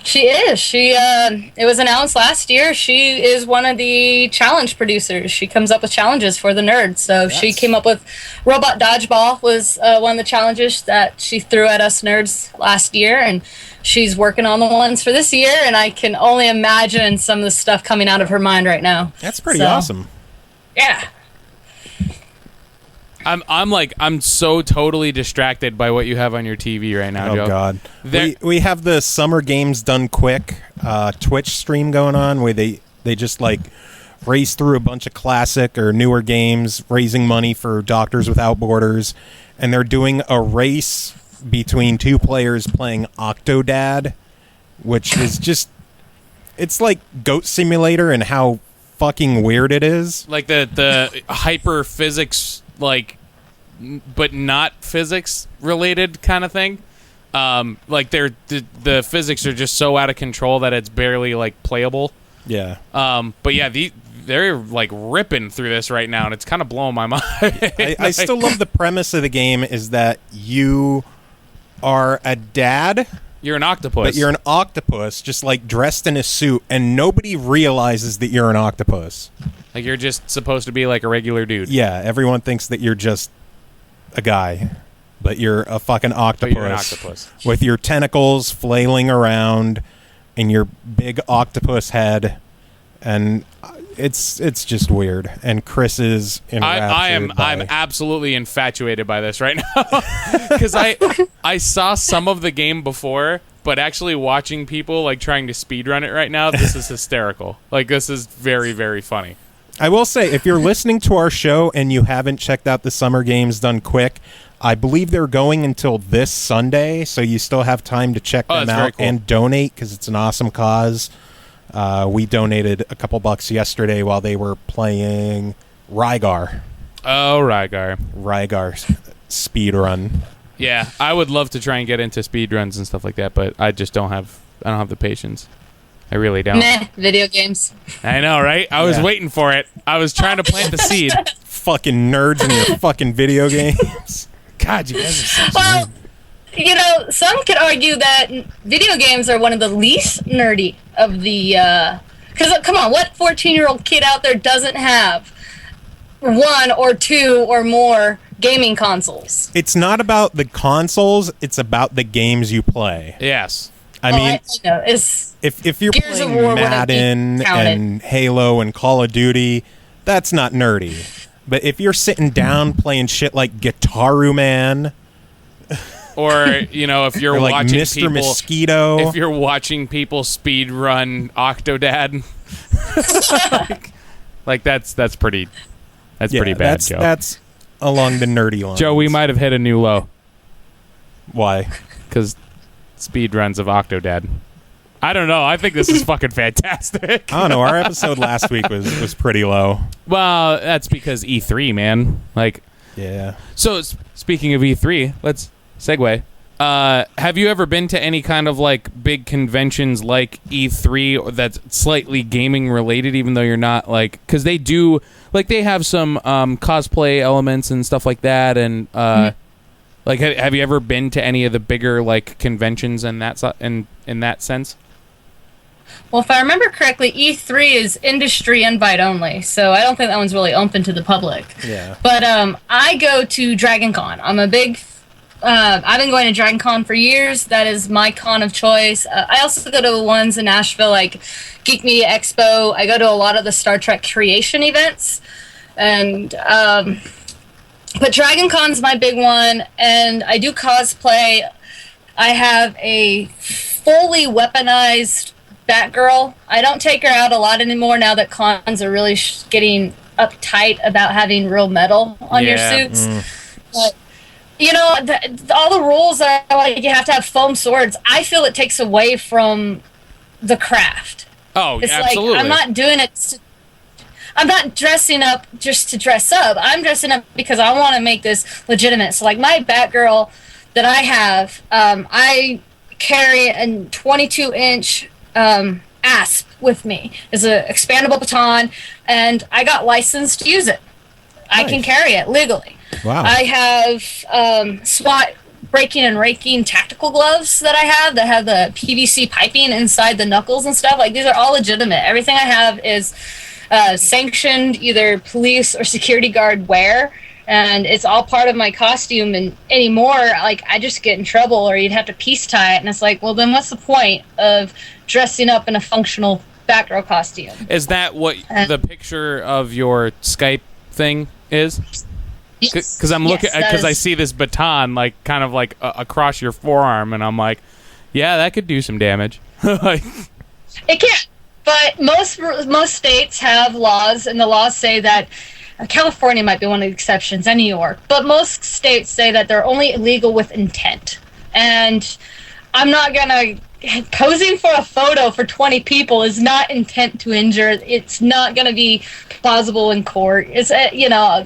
She is. It was announced last year. She is one of the challenge producers. She comes up with challenges for the nerds. So she came up with Robot Dodgeball was one of the challenges that she threw at us nerds last year, and she's working on the ones for this year. And I can only imagine some of the stuff coming out of her mind right now. That's pretty awesome. Yeah. I'm so totally distracted by what you have on your TV right now, Oh Joe. God, we have the Summer Games Done Quick Twitch stream going on where they just like race through a bunch of classic or newer games, raising money for Doctors Without Borders, and they're doing a race between two players playing Octodad, which is just it's like Goat Simulator and how fucking weird it is. Like the hyper physics, like, but not physics related kind of thing. Like the physics are just so out of control that it's barely like playable. Yeah. But yeah, they're like ripping through this right now, and it's kind of blowing my mind. I still love the premise of the game is that you are a dad. You're an octopus. But you're an octopus, just like dressed in a suit, and nobody realizes that you're an octopus. Like you're just supposed to be like a regular dude. Yeah, everyone thinks that you're just a guy. but you're a fucking octopus. But you're an octopus. With your tentacles flailing around and your big octopus head. And it's just weird. And Chris is enraptured I'm absolutely infatuated by this right now. Because I saw some of the game before, but actually watching people like trying to speedrun it right now, this is hysterical. Like, this is very, very funny. I will say, if you're listening to our show and you haven't checked out the Summer Games Done Quick, I believe they're going until this Sunday, so you still have time to check them out and donate, because it's an awesome cause. We donated a couple bucks yesterday while they were playing Rygar. Oh, Rygar speedrun. Yeah, I would love to try and get into speedruns and stuff like that, but I just don't have the patience. I really don't. Meh, video games. I know, right? I was waiting for it. I was trying to plant the seed. Fucking nerds in your fucking video games. God, you guys are so Well, you know, some could argue that video games are one of the least nerdy of the... Because, come on, what 14-year-old kid out there doesn't have one or two or more gaming consoles? It's not about the consoles, it's about the games you play. Yes. I mean, if you're Gears of playing War Madden and Halo and Call of Duty, that's not nerdy. But if you're sitting down playing shit like Guitaru Man, or you know, if you're like watching Mr. people, Mosquito, if you're watching people speed run Octodad, like that's pretty bad, Joe. That's along the nerdy line. Joe, we might have hit a new low. Why? Because speed runs of Octodad. I don't know. I think this is fucking fantastic. I don't know. Our episode last week was pretty low. Well, that's because E3, man. Like, yeah. So speaking of E3, let's segue. Have you ever been to any kind of like big conventions like E3 or that's slightly gaming related, even though you're not like, because they do like they have some cosplay elements and stuff like that, and like have you ever been to any of the bigger like conventions in that in that sense? Well, if I remember correctly, E3 is industry invite only, so I don't think that one's really open to the public. Yeah. But I go to Dragon Con. I'm a big... I've been going to Dragon Con for years. That is my con of choice. I also go to ones in Nashville, like Geek Media Expo. I go to a lot of the Star Trek creation events. And... but Dragon Con's my big one, and I do cosplay. I have a fully weaponized Batgirl. I don't take her out a lot anymore now that cons are really getting uptight about having real metal on your suits. But, you know, all the rules are like you have to have foam swords. I feel it takes away from the craft. Oh, it's absolutely. Like, I'm not doing it... I'm not dressing up just to dress up. I'm dressing up because I want to make this legitimate. So, like, my Batgirl that I have, I carry a 22-inch asp with me. It's an expandable baton, and I got licensed to use it. Nice. I can carry it legally. Wow. I have SWAT breaking and raking tactical gloves that have the PVC piping inside the knuckles and stuff. Like, these are all legitimate. Everything I have is... sanctioned either police or security guard wear, and it's all part of my costume. And anymore, like, I just get in trouble or you'd have to piece tie it, and it's like, well, then what's the point of dressing up in a functional Batgirl costume? Is that what the picture of your Skype thing is? Because I'm looking, because I see this baton like kind of like across your forearm, and I'm like, yeah, that could do some damage. Like, it can. But most states have laws, and the laws say that California might be one of the exceptions, and New York. But most states say that they're only illegal with intent. And I'm not going to... Posing for a photo for 20 people is not intent to injure. It's not going to be plausible in court. It's, you know,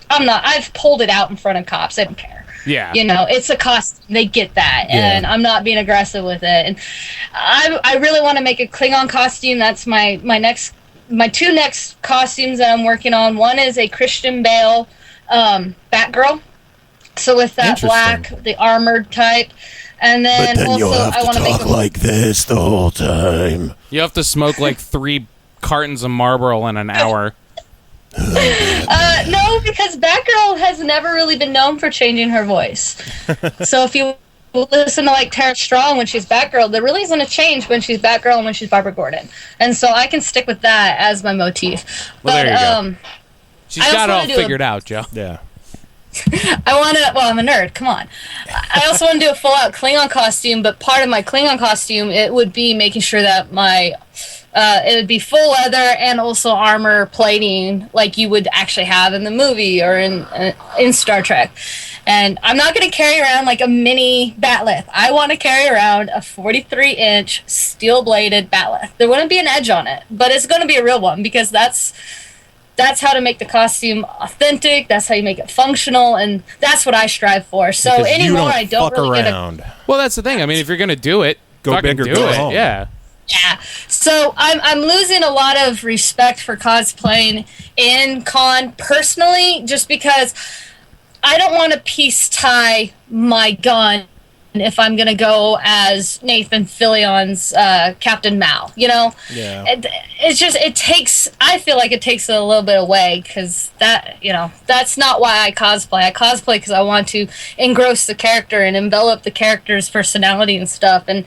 I've pulled it out in front of cops. I don't care. Yeah. You know, it's a costume. They get that. Yeah. And I'm not being aggressive with it. And I really want to make a Klingon costume. That's my two next costumes that I'm working on. One is a Christian Bale Batgirl. So with that black, the armored type. And then, also I want to make like this the whole time. You have to smoke like 3 cartons of Marlboro in an hour. No, because Batgirl has never really been known for changing her voice. So if you listen to like Tara Strong when she's Batgirl, there really isn't a change when she's Batgirl and when she's Barbara Gordon. And so I can stick with that as my motif. Well, but there you go. She's got it all figured out, Joe. Yeah. I'm a nerd, come on. I also want to do a full-out Klingon costume, but part of my Klingon costume, it would be making sure that it would be full leather and also armor plating like you would actually have in the movie or in Star Trek. And I'm not going to carry around like a mini batleth. I want to carry around a 43-inch steel-bladed batleth. There wouldn't be an edge on it, but it's going to be a real one because that's how to make the costume authentic. That's how you make it functional, and that's what I strive for. So Because anymore, I don't really around. Well, that's the thing. I mean, if you're gonna do it, Go fucking big or do go it. home. Yeah. Yeah. So I'm losing a lot of respect for cosplaying in con personally, just because I don't want to piece tie my gun if I'm going to go as Nathan Fillion's Captain Mao, you know? Yeah. I feel like it takes a little bit away because that's not why I cosplay. I cosplay because I want to engross the character and envelop the character's personality and stuff. And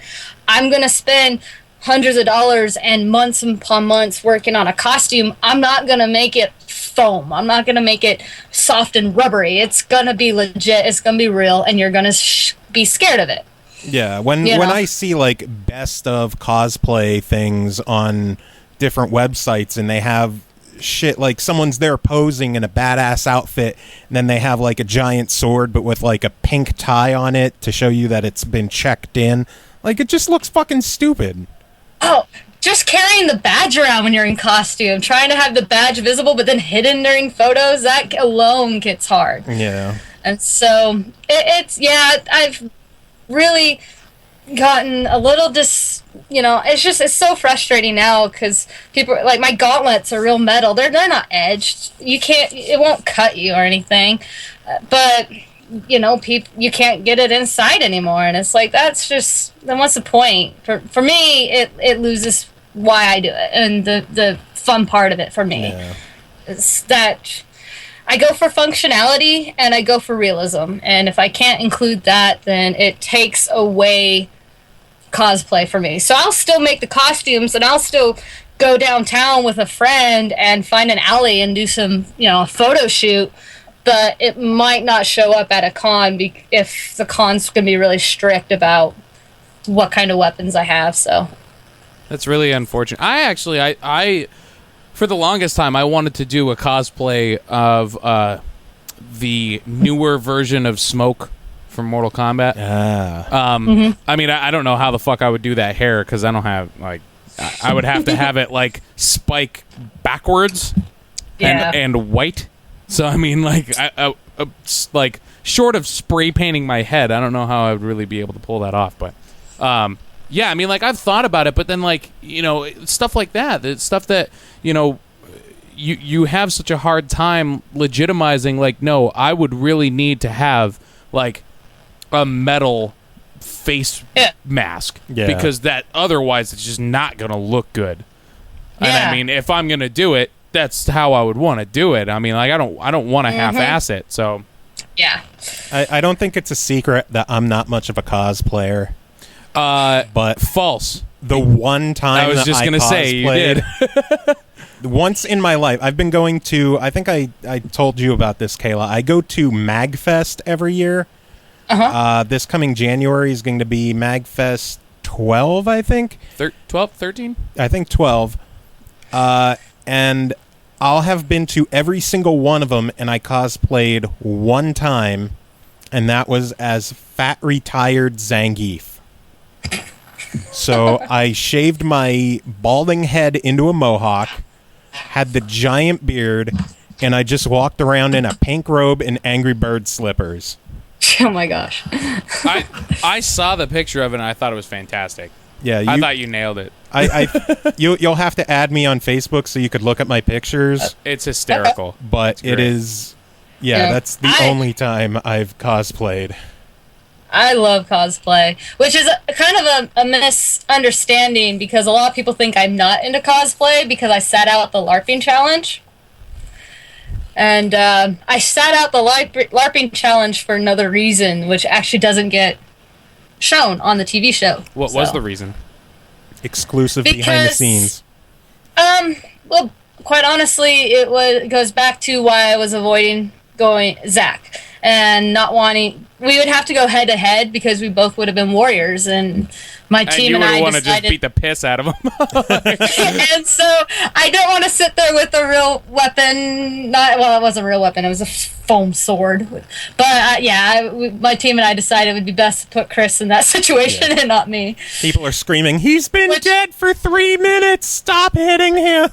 I'm going to spend hundreds of dollars and months upon months working on a costume. I'm not going to make it foam. I'm not going to make it soft and rubbery. It's going to be legit. It's going to be real, and you're going to be scared of it. Yeah, when I see like best of cosplay things on different websites and they have shit like someone's there posing in a badass outfit and then they have like a giant sword but with like a pink tie on it to show you that it's been checked in, like it just looks fucking stupid. Oh, just carrying the badge around when you're in costume, trying to have the badge visible but then hidden during photos, that alone gets hard. Yeah. And so I've really gotten a little it's so frustrating now because people like my gauntlets are real metal. They're not edged. It won't cut you or anything, but you can't get it inside anymore, and it's like then what's the point? For me, it loses why I do it and the fun part of it for me. Yeah. Is that I go for functionality and I go for realism, and if I can't include that, then it takes away cosplay for me. So I'll still make the costumes and I'll still go downtown with a friend and find an alley and do some photo shoot, but it might not show up at a con if the con's going to be really strict about what kind of weapons I have. So That's really unfortunate. I for the longest time, I wanted to do a cosplay of the newer version of Smoke from Mortal Kombat. I mean, I don't know how the fuck I would do that hair because I don't have like. I would have to have it like spike backwards and white. So I mean, like, I like short of spray painting my head, I don't know how I would really be able to pull that off. But yeah, I mean, like I've thought about it, but then like stuff like that, the stuff that you have such a hard time legitimizing. Like, no, I would really need to have like a metal face mask because that otherwise it's just not gonna look good. And I mean, if I'm gonna do it, that's how I would want to do it. I mean, like I don't want to half-ass it. So yeah, I don't think it's a secret that I'm not much of a cosplayer. But false. The one time I was just gonna say you did. Once in my life, I've been going to. I think I told you about this, Kayla. I go to MagFest every year. This coming January is going to be MagFest 12, I think. 12, 13? I think 12. And I'll have been to every single one of them, and I cosplayed one time, and that was as fat retired Zangief. So I shaved my balding head into a mohawk, had the giant beard, and I just walked around in a pink robe and Angry Bird slippers. Oh my gosh. I saw the picture of it and I thought it was fantastic. Yeah, I thought you nailed it. You'll have to add me on Facebook so you could look at my pictures. It's hysterical. But it is, that's the only time I've cosplayed. I love cosplay, which is kind of a misunderstanding because a lot of people think I'm not into cosplay because I sat out the LARPing challenge. And I sat out the LARPing challenge for another reason, which actually doesn't get shown on the TV show. What was the reason? Exclusive behind the scenes. Well, quite honestly, it goes back to why I was avoiding going Zach and not wanting. We would have to go head to head because we both would have been warriors, and my team and I want to decided just beat the piss out of them. And so I don't want to sit there with a real weapon. It wasn't a real weapon. It was a foam sword. But my team and I decided it would be best to put Chris in that situation and not me. People are screaming, "He's been dead for 3 minutes! Stop hitting him!"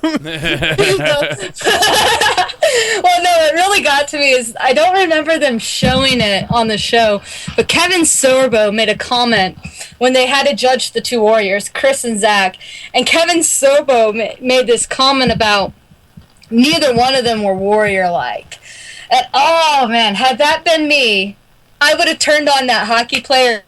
Well, no, what really got to me is I don't remember them showing it on the show, but Kevin Sorbo made a comment when they had to judge the two warriors, Chris and Zach, and Kevin Sorbo made this comment about neither one of them were warrior-like. And oh man, had that been me, I would have turned on that hockey player,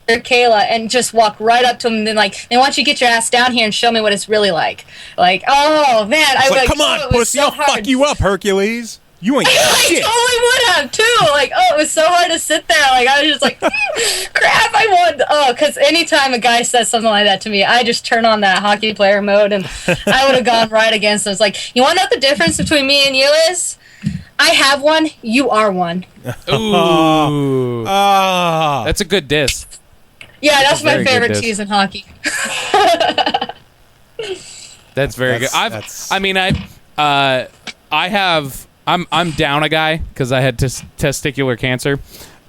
Kayla, and just walked right up to him and been like, "And why don't you get your ass down here and show me what it's really like?" Like, oh man, I would come on, pussy, I'll fuck you up, Hercules. You ain't shit. I totally would have too. Like, it was so hard to sit there. Like, I was just like, crap, I won. Because anytime a guy says something like that to me, I just turn on that hockey player mode, and I would have gone right against him. It's like, you want to know what the difference between me and you is? I have one. You are one. Ooh, that's a good diss. Yeah, that's my favorite tease in hockey. That's very good. I'm down a guy because I had testicular cancer.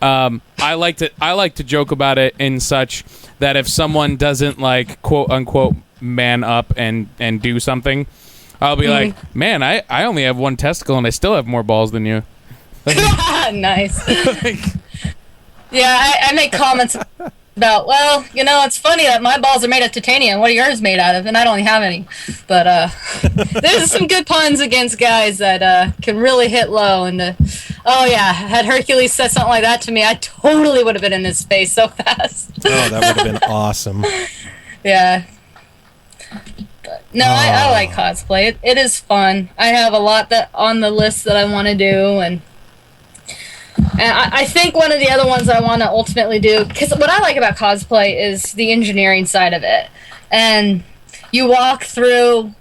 I like to joke about it in such that if someone doesn't like quote unquote man up and do something, I'll be like, man, I only have one testicle and I still have more balls than you. Nice. Yeah, I make comments about, well, it's funny that my balls are made of titanium. What are yours made out of? And I don't have any. But there's some good puns against guys that can really hit low. And had Hercules said something like that to me, I totally would have been in his face so fast. Oh, that would have been awesome. Yeah. But, no, I like cosplay. It is fun. I have a lot on the list that I want to do, and I think one of the other ones I want to ultimately do, because what I like about cosplay is the engineering side of it. And you walk through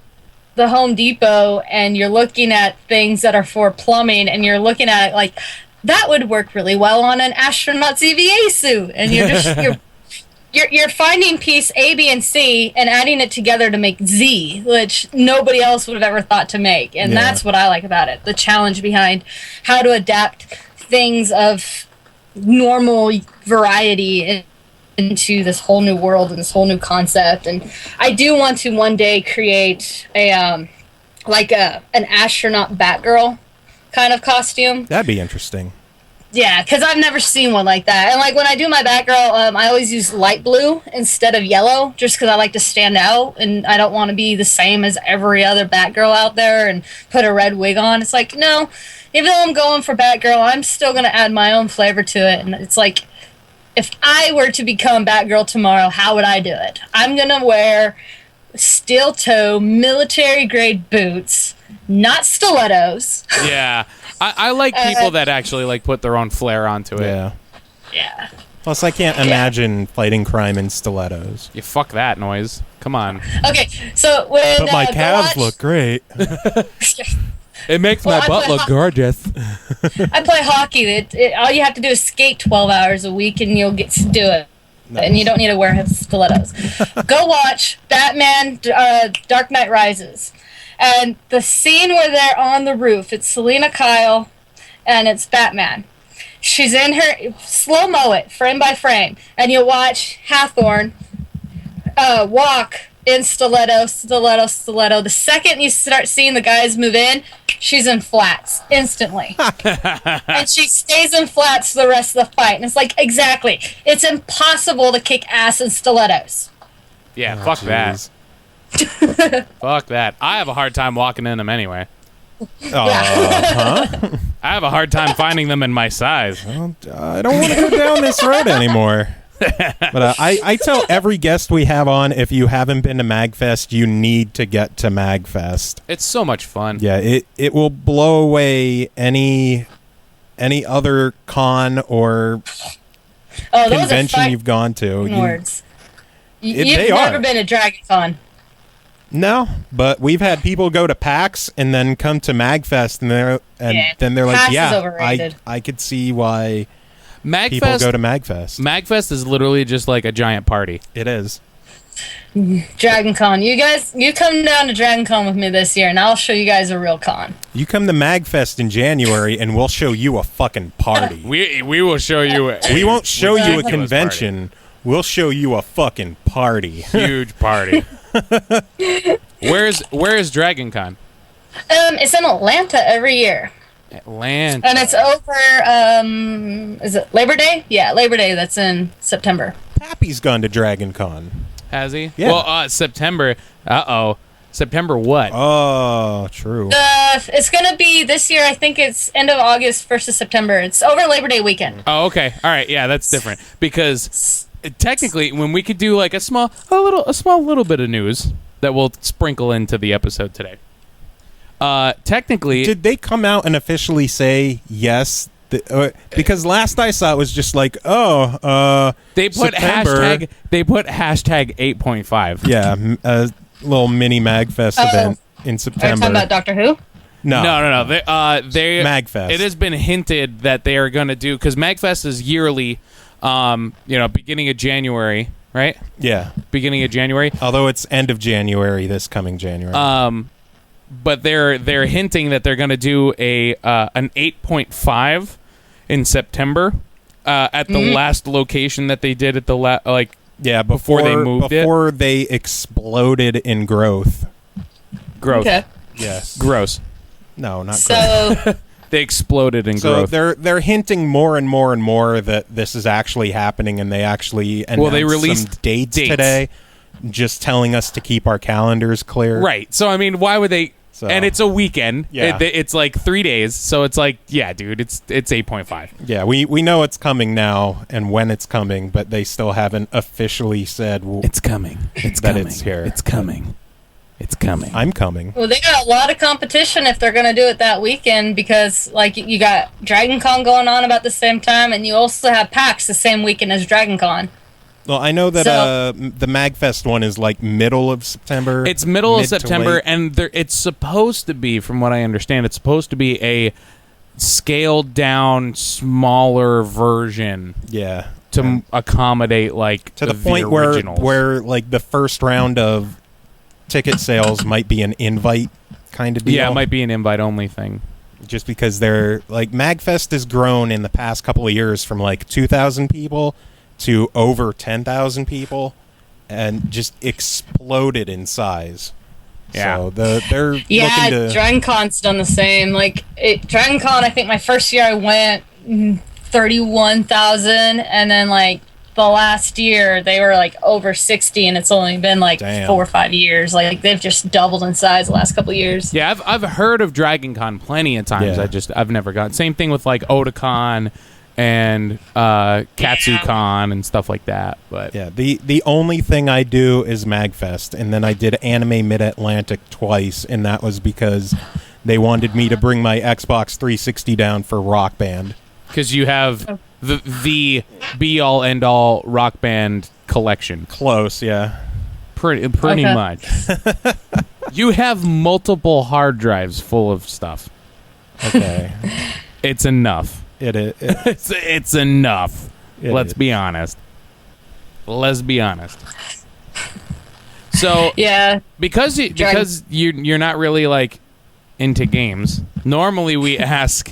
the Home Depot and you're looking at things that are for plumbing, and you're looking at it like, that would work really well on an astronaut's EVA suit. And you're finding piece A, B, and C and adding it together to make Z, which nobody else would have ever thought to make. And that's what I like about it, the challenge behind how to adapt things of normal variety into this whole new world and this whole new concept. And I do want to one day create an astronaut Batgirl kind of costume. That'd be interesting. Yeah, because I've never seen one like that. And like when I do my Batgirl, I always use light blue instead of yellow, just because I like to stand out and I don't want to be the same as every other Batgirl out there and put a red wig on. It's like, no, even though I'm going for Batgirl, I'm still going to add my own flavor to it. And it's like, if I were to become Batgirl tomorrow, how would I do it? I'm going to wear steel toe military grade boots, not stilettos. Yeah. I like people that actually like put their own flair onto it. Yeah. Plus, I can't imagine fighting crime in stilettos. You fuck that noise. Come on. Okay, so when but my calves look great. It makes my butt look gorgeous. I play hockey. All you have to do is skate 12 hours a week, and you'll get to do it. Nice. And you don't need to wear stilettos. Go watch Batman Dark Knight Rises. And the scene where they're on the roof, it's Selena Kyle, and it's Batman. She's in her, slow-mo it, frame by frame, and you watch Hathorn walk in stiletto. The second you start seeing the guys move in, she's in flats, instantly. And she stays in flats the rest of the fight. And it's like, exactly, it's impossible to kick ass in stilettos. Yeah, fuck that. Fuck that. I have a hard time walking in them anyway. I have a hard time finding them in my size. Well, I don't want to go down this road anymore. But I tell every guest we have on, if you haven't been to MagFest, you need to get to MagFest. It's so much fun. Yeah, it will blow away any other con or convention you've gone to. Words. You've they never are. been to Dragon Con. No, but we've had people go to PAX and then come to MagFest, and then they're like, PAX is "Yeah, overrated. I could see why MagFest, people go to MagFest." MagFest is literally just like a giant party. It is. Dragon Con. You come down to Dragon Con with me this year, and I'll show you guys a real con. You come to MagFest in January, and we'll show you a fucking party. We will show you. We won't show you a ridiculous convention. We'll show you a fucking party. Huge party. Where is Dragon Con? It's in Atlanta every year. Atlanta. And it's over, is it Labor Day? Yeah, Labor Day. That's in September. Pappy's gone to Dragon Con. Has he? Yeah. Well, September. September what? Oh, true. It's going to be this year, I think it's end of August, 1st of September. It's over Labor Day weekend. Oh, okay. All right. Yeah, that's different. Because technically, when we could do like a small little bit of news that we'll sprinkle into the episode today. Technically, Did they come out and officially say yes? Because last I saw it was just like, they put September. hashtag 8.5. Yeah, a little mini MagFest event in Are you September. talking about Doctor Who? No. They MagFest. It has been hinted that they are going to do, because MagFest is yearly, beginning of January, right? Yeah. Beginning of January. Although it's end of January, this coming January. But they're hinting that they're going to do an 8.5 in September at the last location that they did at the before they moved before they exploded in growth. Growth. Okay. Yes. Gross. No, not growth. So, They exploded in So growth. they're hinting more and more and more that this is actually happening, and they actually announced they released some dates today, just telling us to keep our calendars clear. Right. So, I mean, why would they... So- and it's a weekend. Yeah. It's like 3 days. So it's like, yeah, dude, it's 8.5. Yeah, we know it's coming now and when it's coming, but they still haven't officially said It's coming. It's that coming. it's here. It's coming. It's coming. I'm coming. well, they got a lot of competition if they're going to do it that weekend because, like, you got Dragon Con going on about the same time, and you also have PAX the same weekend as Dragon Con. Well, I know that So- the MagFest one is like middle of September. It's middle of mid to September, late. and it's supposed to be, from what I understand, it's supposed to be a scaled down, smaller version Yeah. to accommodate like To the point originals. where like the first round of ticket sales might be an invite kind of deal. yeah, it might be an invite only thing. Just because they're like MagFest has grown in the past couple of years from like 2,000 people to over 10,000 people, and just exploded in size. Yeah. So they're Yeah, looking to. Dragon Con's done the same. Like, Dragon Con, I think my first year I went 31,000, and then like the last year they were like over 60, and it's only been like Damn. 4 or 5 years. Like, they've just doubled in size the last couple of years. Yeah, I've heard of Dragon Con plenty of times. Yeah. I've never gone. Same thing with like Otakon and KatsuCon and stuff like that. But Yeah, the only thing I do is MagFest, and then I did Anime Mid-Atlantic twice, and that was because they wanted me to bring my Xbox 360 down for Rock Band. because you have the be all end all Rock Band collection, Close, yeah. pretty Okay. much. You have multiple hard drives full of stuff. Okay. It's enough. It is. It's enough. It Let's is. be honest. Let's be honest. So Yeah. because you're not really like into games. Normally we ask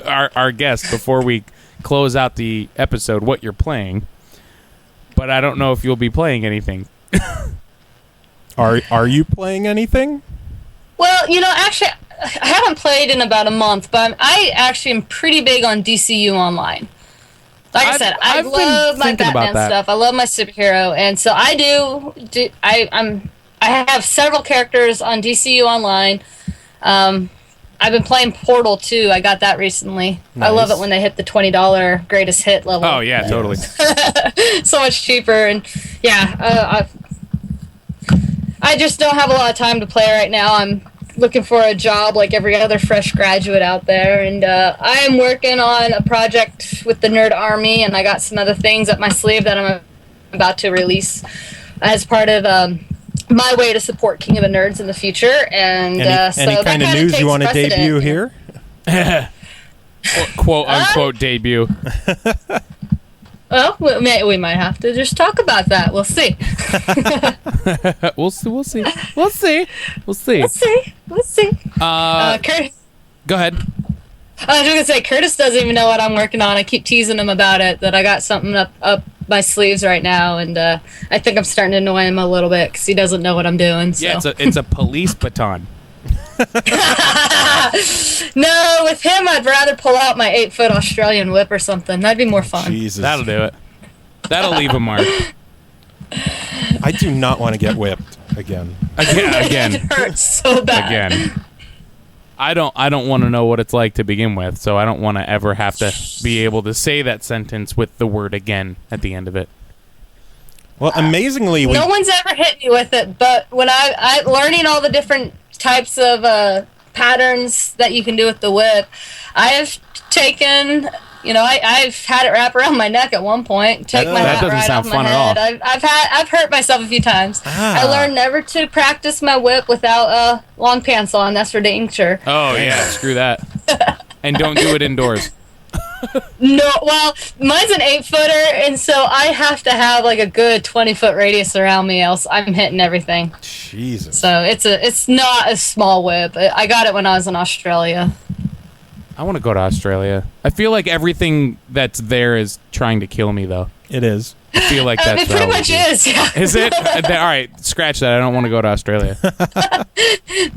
our guests before we close out the episode what you're playing. But I don't know if you'll be playing anything. Are you playing anything? Well, actually, I haven't played in about a month, but I actually am pretty big on DCU Online. Like I said, I I've been love my thinking about Batman that. stuff. I love my superhero, and so I I have several characters on DCU Online. I've been playing Portal 2. I got that recently. Nice. I love it when they hit the $20 greatest hit level. Oh yeah, totally. So much cheaper, and yeah, I just don't have a lot of time to play right now. I'm looking for a job like every other fresh graduate out there, and I am working on a project with the Nerd Army, and I got some other things up my sleeve that I'm about to release as part of my way to support King of the Nerds in the future. And any kind of news you want to debut here? Quote unquote debut. Well, we might have to just talk about that. We'll see. We'll see. Curtis, Go ahead. I was just gonna say, Curtis doesn't even know what I'm working on. I keep teasing him about it, that I got something up my sleeves right now, and I think I'm starting to annoy him a little bit because he doesn't know what I'm doing. So. Yeah, it's a police baton. No, with him, I'd rather pull out my 8-foot Australian whip or something. That'd be more fun. Jesus. That'll do it. That'll leave a mark. I do not want to get whipped again. Again. It hurts so bad. Again. I don't want to know what it's like to begin with, so I don't want to ever have to be able to say that sentence with the word again at the end of it. Well, amazingly, No one's ever hit me with it, but when I learning all the different types of patterns that you can do with the whip, I have taken, I've had it wrap around my neck at one point, take my hat right off my head. I've hurt myself a few times. I learned never to practice my whip without long pants on. That's for dang sure. Oh yeah, screw that. And don't do it indoors. No, well, mine's an 8-footer, and so I have to have like a good 20-foot radius around me, else I'm hitting everything. Jesus. So it's not a small whip. I got it when I was in Australia. I want to go to Australia. I feel like everything that's there is trying to kill me, though. It is. I feel like that's it pretty much is. Yeah. Is it? All right, scratch that. I don't want to go to Australia.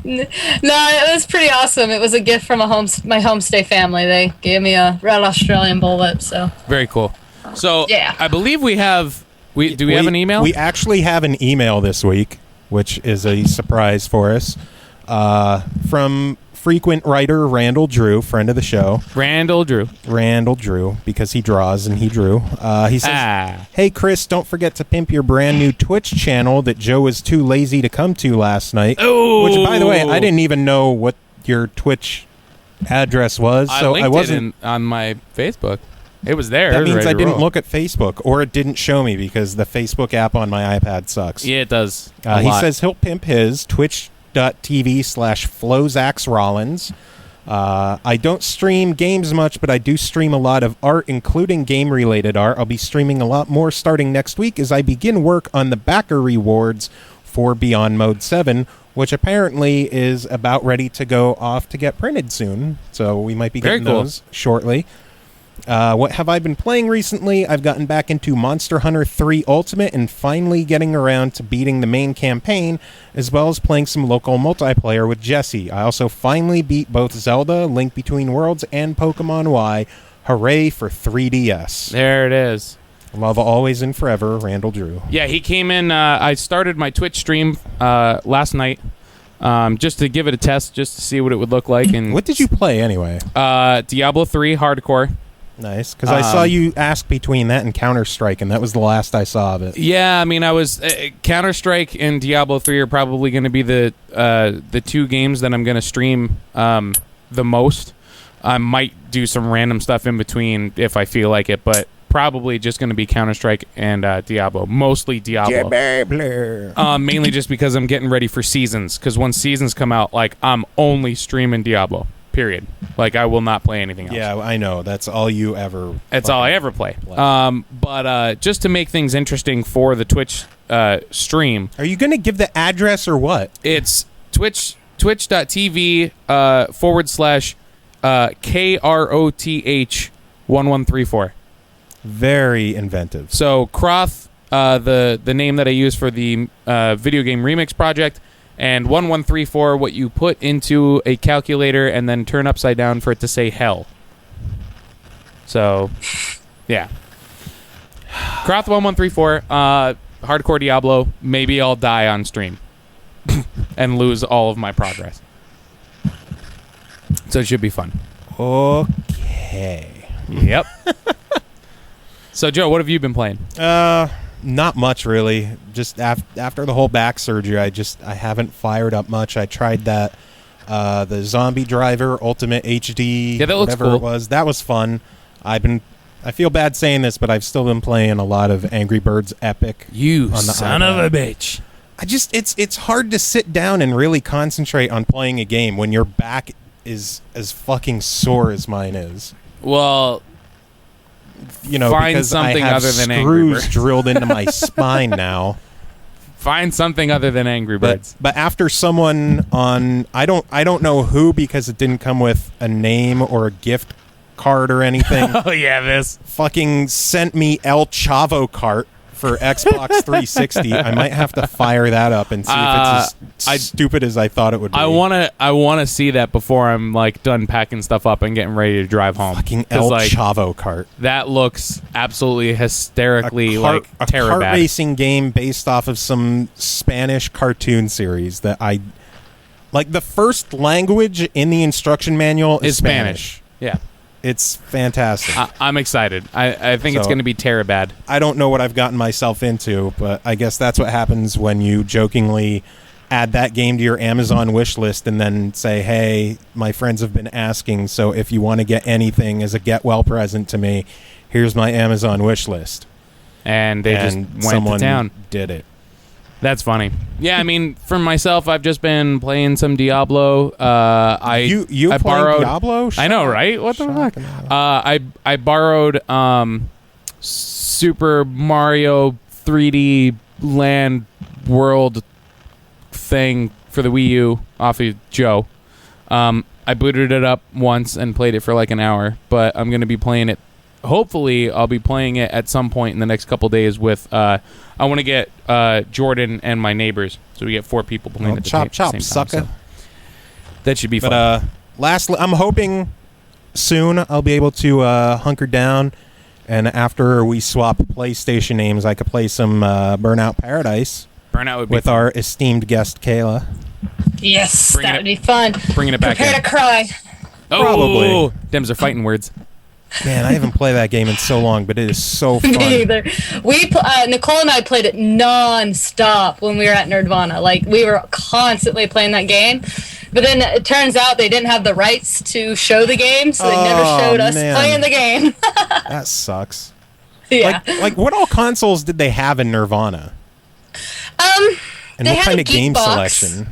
No, it was pretty awesome. It was a gift from my homestay family. They gave me a red Australian bull whip. So very cool. So yeah. I believe we have. Do we have an email? We actually have an email this week, which is a surprise for us, from frequent writer Randall Drew, friend of the show. Randall Drew, because he draws and he drew. He says, "Hey Chris, don't forget to pimp your brand new Twitch channel that Joe was too lazy to come to last night." Oh, which, by the way, I didn't even know what your Twitch address was, so I wasn't on my Facebook. It was there. That means I didn't look at Facebook, or it didn't show me because the Facebook app on my iPad sucks. Yeah, it does. He says he'll pimp his twitch.tv/FlozaxRollins. I don't stream games much, but I do stream a lot of art, including game-related art. I'll be streaming a lot more starting next week as I begin work on the backer rewards for Beyond Mode 7, which apparently is about ready to go off to get printed soon. So we might be getting those shortly. What have I been playing recently? I've gotten back into Monster Hunter 3 Ultimate and finally getting around to beating the main campaign, as well as playing some local multiplayer with Jesse. I also finally beat both Zelda, Link Between Worlds, and Pokemon Y. Hooray for 3DS. There it is. Love always and forever, Randall Drew. Yeah, he came in. I started my Twitch stream last night. Just to give it a test, just to see what it would look like. And what did you play anyway? Diablo 3 Hardcore. Nice, because I saw you ask between that and Counter-Strike, and that was the last I saw of it. Yeah, I mean, I was Counter-Strike and Diablo 3 are probably going to be the two games that I'm going to stream the most. I might do some random stuff in between if I feel like it, but probably just going to be Counter-Strike and Diablo. Mostly Diablo. Mainly just because I'm getting ready for seasons, because when seasons come out, like, I'm only streaming Diablo. Period. Like, I will not play anything else. Yeah, I know. That's all you ever. That's all I ever play. But just to make things interesting for the Twitch stream. Are you going to give the address or what? It's twitch.tv /KROTH 1134. Very inventive. So Croth, the name that I use for the video game remix project, and 1134, what you put into a calculator and then turn upside down for it to say hell. So, yeah. Croth 1134, hardcore Diablo. Maybe I'll die on stream and lose all of my progress. So it should be fun. Okay. Yep. So, Joe, what have you been playing? Not much, really. Just after the whole back surgery, I haven't fired up much. I tried that, the Zombie Driver Ultimate HD, Yeah, that looks whatever cool. it was. That was fun. I feel bad saying this, but I've still been playing a lot of Angry Birds Epic. You on the son iPad. of a bitch. It's hard to sit down and really concentrate on playing a game when your back is as fucking sore as mine is. Well, find because something I have other than Angry screws Birds. drilled into my spine now. Find something other than Angry Birds. But after someone on I don't know who, because it didn't come with a name or a gift card or anything, Oh, yeah, this. fucking sent me El Chavo cart for Xbox 360. I might have to fire that up and see if it's as stupid as I thought it would be. I wanna see that before I'm like done packing stuff up and getting ready to drive home. fucking 'Cause, El like, Chavo cart. that looks absolutely hysterically a terror kart bad. racing game based off of some Spanish cartoon series that I like. The first language in the instruction manual is Is Spanish. Yeah. It's fantastic. I'm excited. I think it's So- going to be terror bad. I don't know what I've gotten myself into, but I guess that's what happens when you jokingly add that game to your Amazon wish list and then say, hey, my friends have been asking, so if you want to get anything as a get well present to me, here's my Amazon wish list. And they and just went someone to town. did it. That's funny. Yeah, I mean, for myself, I've just been playing some Diablo. I You I playing borrowed Diablo? I know, right? What the fuck? I borrowed Super Mario 3D Land World thing for the Wii U off of Joe. I booted it up once and played it for like an hour, but I'm going to be playing it. Hopefully, I'll be playing it at some point in the next couple days with... I want to get Jordan and my neighbors, so we get 4 people playing at the chop, same time. sucker. So that should be fun. But lastly, I'm hoping soon I'll be able to hunker down, and after we swap PlayStation names, I could play some Burnout Paradise Burnout would be with fun. our esteemed guest Kayla. Yes, Bringing that it- would be fun. Bringing it back Prepare in. to cry. Probably. Oh, Dems are fighting words. Man, I haven't played that game in so long, but it is so fun. Me either. Nicole and I played it non-stop when we were at Nerdvana. Like, we were constantly playing that game. But then it turns out they didn't have the rights to show the game, so they never showed us man. playing the game. That sucks. Yeah. Like what all consoles did they have in Nirvana? And They what had kind a of game Geekbox. selection?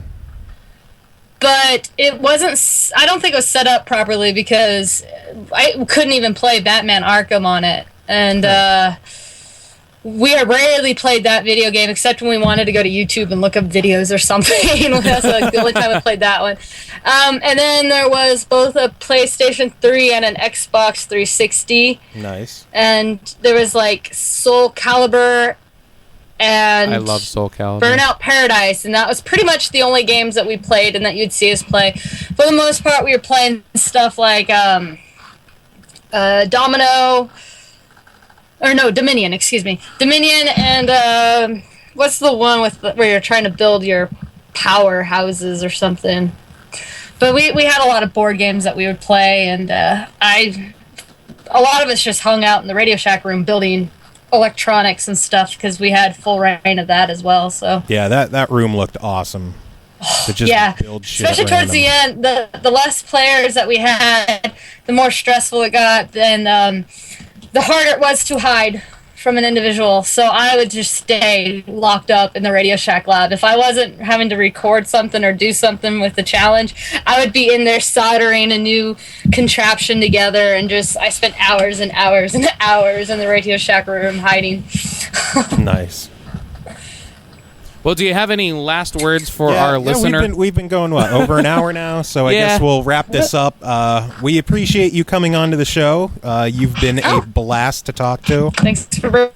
But it wasn't. I don't think it was set up properly because I couldn't even play Batman Arkham on it, and we rarely played that video game except when we wanted to go to YouTube and look up videos or something. That's like the only time I played that one. And then there was both a PlayStation 3 and an Xbox 360, Nice. and there was like Soul Calibur and I love Soul Calibur. Burnout Paradise, and that was pretty much the only games that we played and that you'd see us play. For the most part, we were playing stuff like Dominion, excuse me. Dominion and what's the one where you're trying to build your powerhouses or something. But we had a lot of board games that we would play, and a lot of us just hung out in the Radio Shack room building electronics and stuff because we had full reign of that as well. So Yeah, that room looked awesome. To just yeah, build shit especially at towards the random. end, the less players that we had, the more stressful it got, and the harder it was to hide from an individual. So I would just stay locked up in the Radio Shack lab. If I wasn't having to record something or do something with the challenge, I would be in there soldering a new contraption together, and I spent hours and hours and hours in the Radio Shack room hiding. Nice. Well, do you have any last words for Yeah, our listener? We've been going, over an hour now, so I Yeah. guess we'll wrap this up. We appreciate you coming on to the show. You've been a blast to talk to. Thanks for...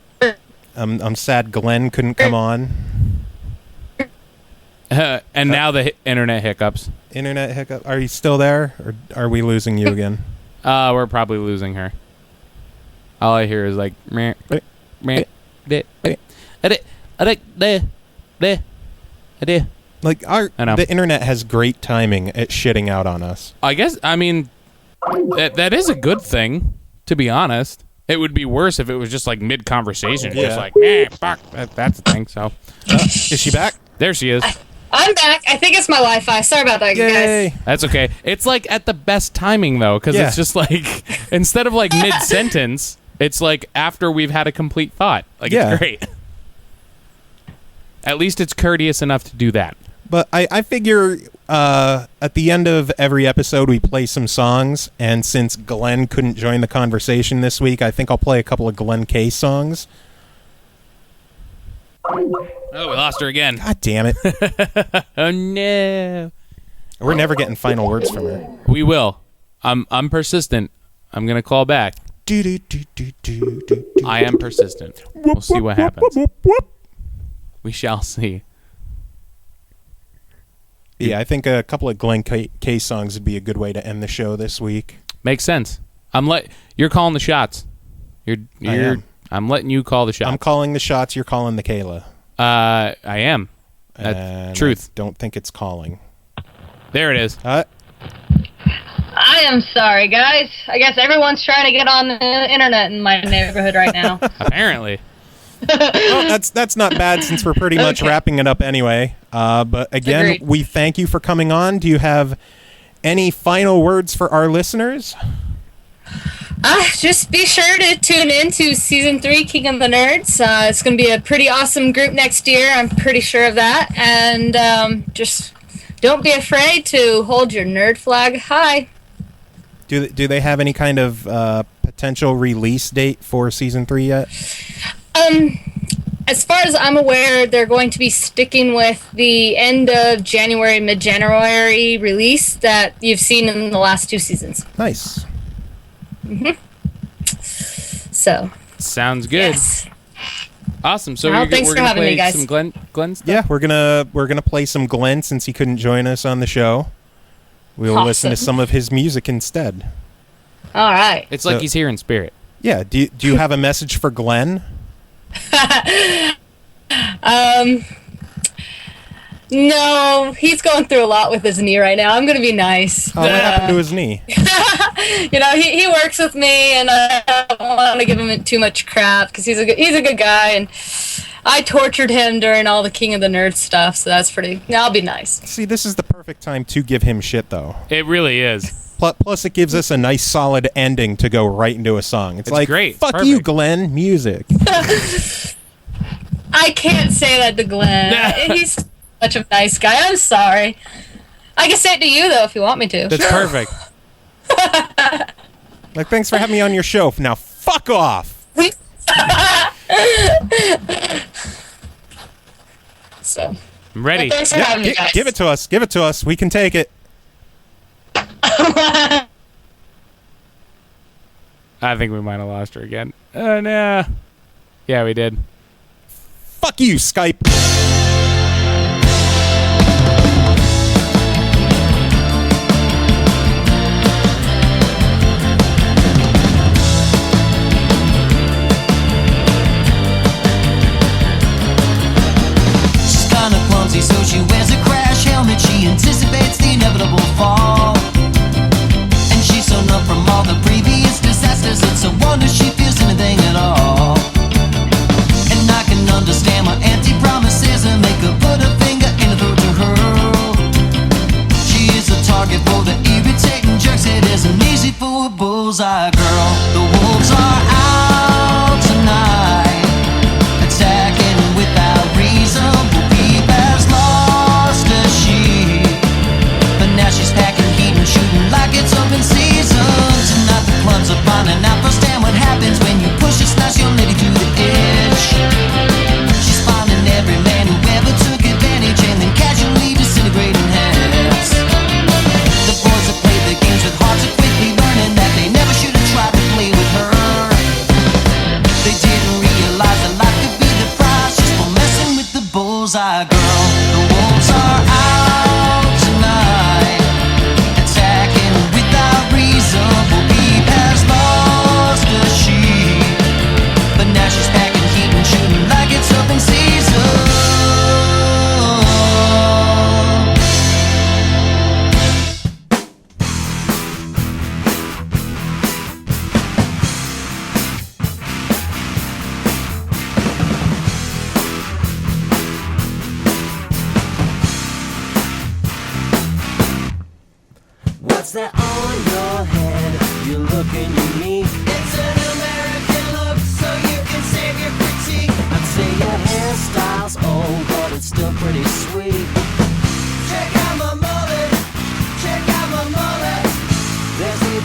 I'm sad Glenn couldn't come on. And now the internet hiccups. Internet hiccup. Are you still there, or are we losing you again? We're probably losing her. All I hear is like... meh, meh, meh, meh, meh, meh, meh, meh, meh, meh, meh, Like I know. the internet has great timing at shitting out on us. I guess, I mean, that is a good thing, to be honest. It would be worse if it was just like mid-conversation. Yeah. Just like, fuck. That's the thing, so. Is she back? There she is. I'm back. I think it's my Wi-Fi. Sorry about that, Yay. guys. That's okay. It's like at the best timing, though, because Yeah. it's just like, instead of like mid-sentence, it's like after we've had a complete thought. Like, Yeah. it's great. At least it's courteous enough to do that. But I figure at the end of every episode we play some songs, and since Glenn couldn't join the conversation this week, I think I'll play a couple of Glenn K songs. Oh, we lost her again. God damn it. Oh, no. We're never getting final words from her. We will. I'm persistent. I'm going to call back. I am persistent. We'll see what happens. We shall see. Yeah, I think a couple of Glenn K songs would be a good way to end the show this week. Makes sense. You're calling the shots. I'm letting you call the shots. I'm calling the shots, you're calling the Kayla. I am. And Truth. I don't think it's calling. There it is. I am sorry, guys. I guess everyone's trying to get on the internet in my neighborhood right now. Apparently. Well, that's not bad since we're pretty much wrapping it up anyway. But again, Agreed. we thank you for coming on. Do you have any final words for our listeners? Just be sure to tune in to Season 3, King of the Nerds. It's going to be a pretty awesome group next year. I'm pretty sure of that. And just don't be afraid to hold your nerd flag high. Do they have any kind of potential release date for Season 3 yet? As far as I'm aware, they're going to be sticking with the end of January, mid-January release that you've seen in the last 2 seasons. Nice. So, Sounds good. yes. Awesome. So Well, we're thanks for gonna having play me, guys. some Glenn stuff? Yeah, we're gonna play some Glenn since he couldn't join us on the show. We'll listen to Awesome. some of his music instead. All right. It's like So- he's here in spirit. Yeah. Do you have a message for Glenn? No, he's going through a lot with his knee right now. I'm going to be nice. Oh, what happened to his knee? You know, he works with me, and I don't want to give him too much crap because he's a good guy, and I tortured him during all the King of the Nerds stuff, so that's pretty. I'll be nice. See, this is the perfect time to give him shit, though. It really is. Plus, it gives us a nice, solid ending to go right into a song. It's like, great. fuck Perfect. you, Glenn. Music. I can't say that to Glenn. He's such a nice guy. I'm sorry. I can say it to you though if you want me to. That's perfect. Like, thanks for having me on your show. Now, fuck off. So. I'm ready. Thanks for Yeah, having me, guys. give it to us. Give it to us. We can take it. I think we might have lost her again. Oh, no. Yeah, we did. Fuck you, Skype. She's kinda clumsy, so she wears a crash helmet. She anticipates the inevitable fall. And she's so numb from all the previous disasters, it's a wonder she feels anything at all. And I can understand why empty promises and make her put a finger in the throat to her. She is a target for the irritating jerks. It isn't easy for a bullseye girl. The wolves are out tonight, attacking without reason. Will be as lost as she. But now she's packing heat and shooting like it's open season. Tonight the clubs are finding out firsthand what happens when you push a slice your lady to the edge. She's finding every man who ever took advantage and then casually disintegrating heads. The boys that play the games with hearts are quickly learning that they never should have tried to play with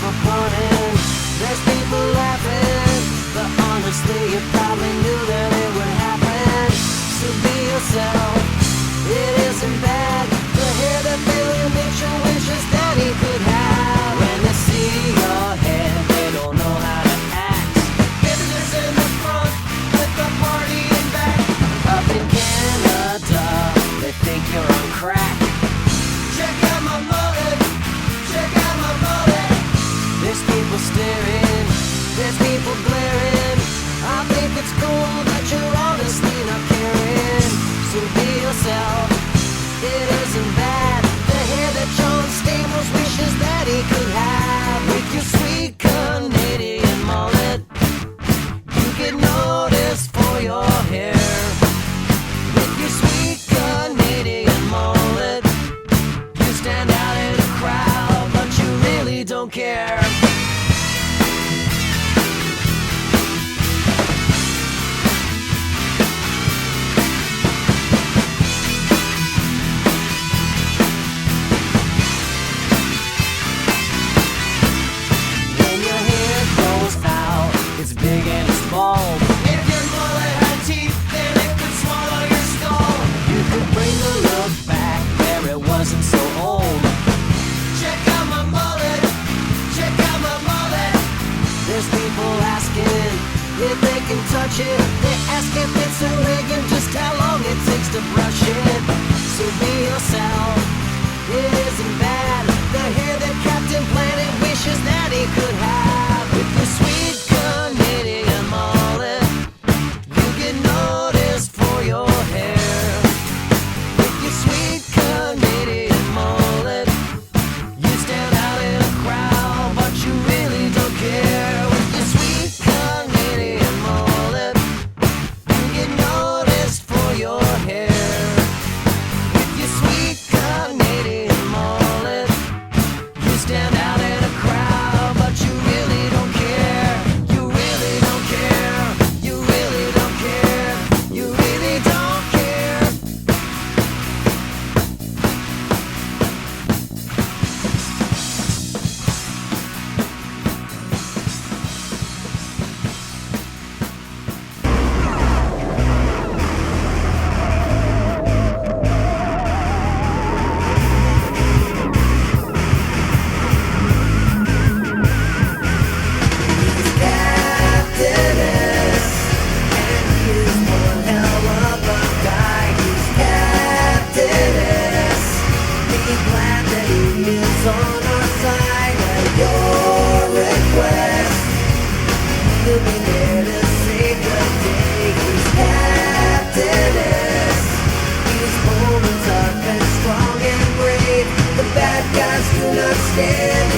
for punning. There's people laughing, but honestly you probably knew that it would happen. So be yourself, it isn't bad to hear that Billy Mitchell wishes that he could have. When they see your head, they don't know how to act. Business in the front, with the party in back. Up in Canada, they think you're on crack. Check out my mullet, check out my mullet. There's people staring, there's people glaring. I think it's cool that you're honestly not caring. So be yourself, it isn't bad to hear that John Stamos wishes that he could have. With your sweet Canadian mullet, you get noticed for your hair. With your sweet Canadian mullet, you stand out in a crowd, but you really don't care. When your hair grows out, it's big and it's bald. If your mullet had teeth, then it could swallow your skull. You could bring the look back where it wasn't so old. Check out my mullet, check out my mullet. There's people asking if they can touch it. They ask if it's a wig and just how long it takes to brush it. So be yourself, it isn't bad to hear that Captain Planet wishes that he could have. With your sweet Canadian mullet, you get noticed for your hair. With your sweet Canadian mullet, you stand out in a crowd, but you really don't care. With your sweet Canadian mullet, you get noticed for your hair. With your sweet Canadian mullet, you stand out in a crowd, but you really don't care. You really don't care. You really don't care. You really don't care. Stand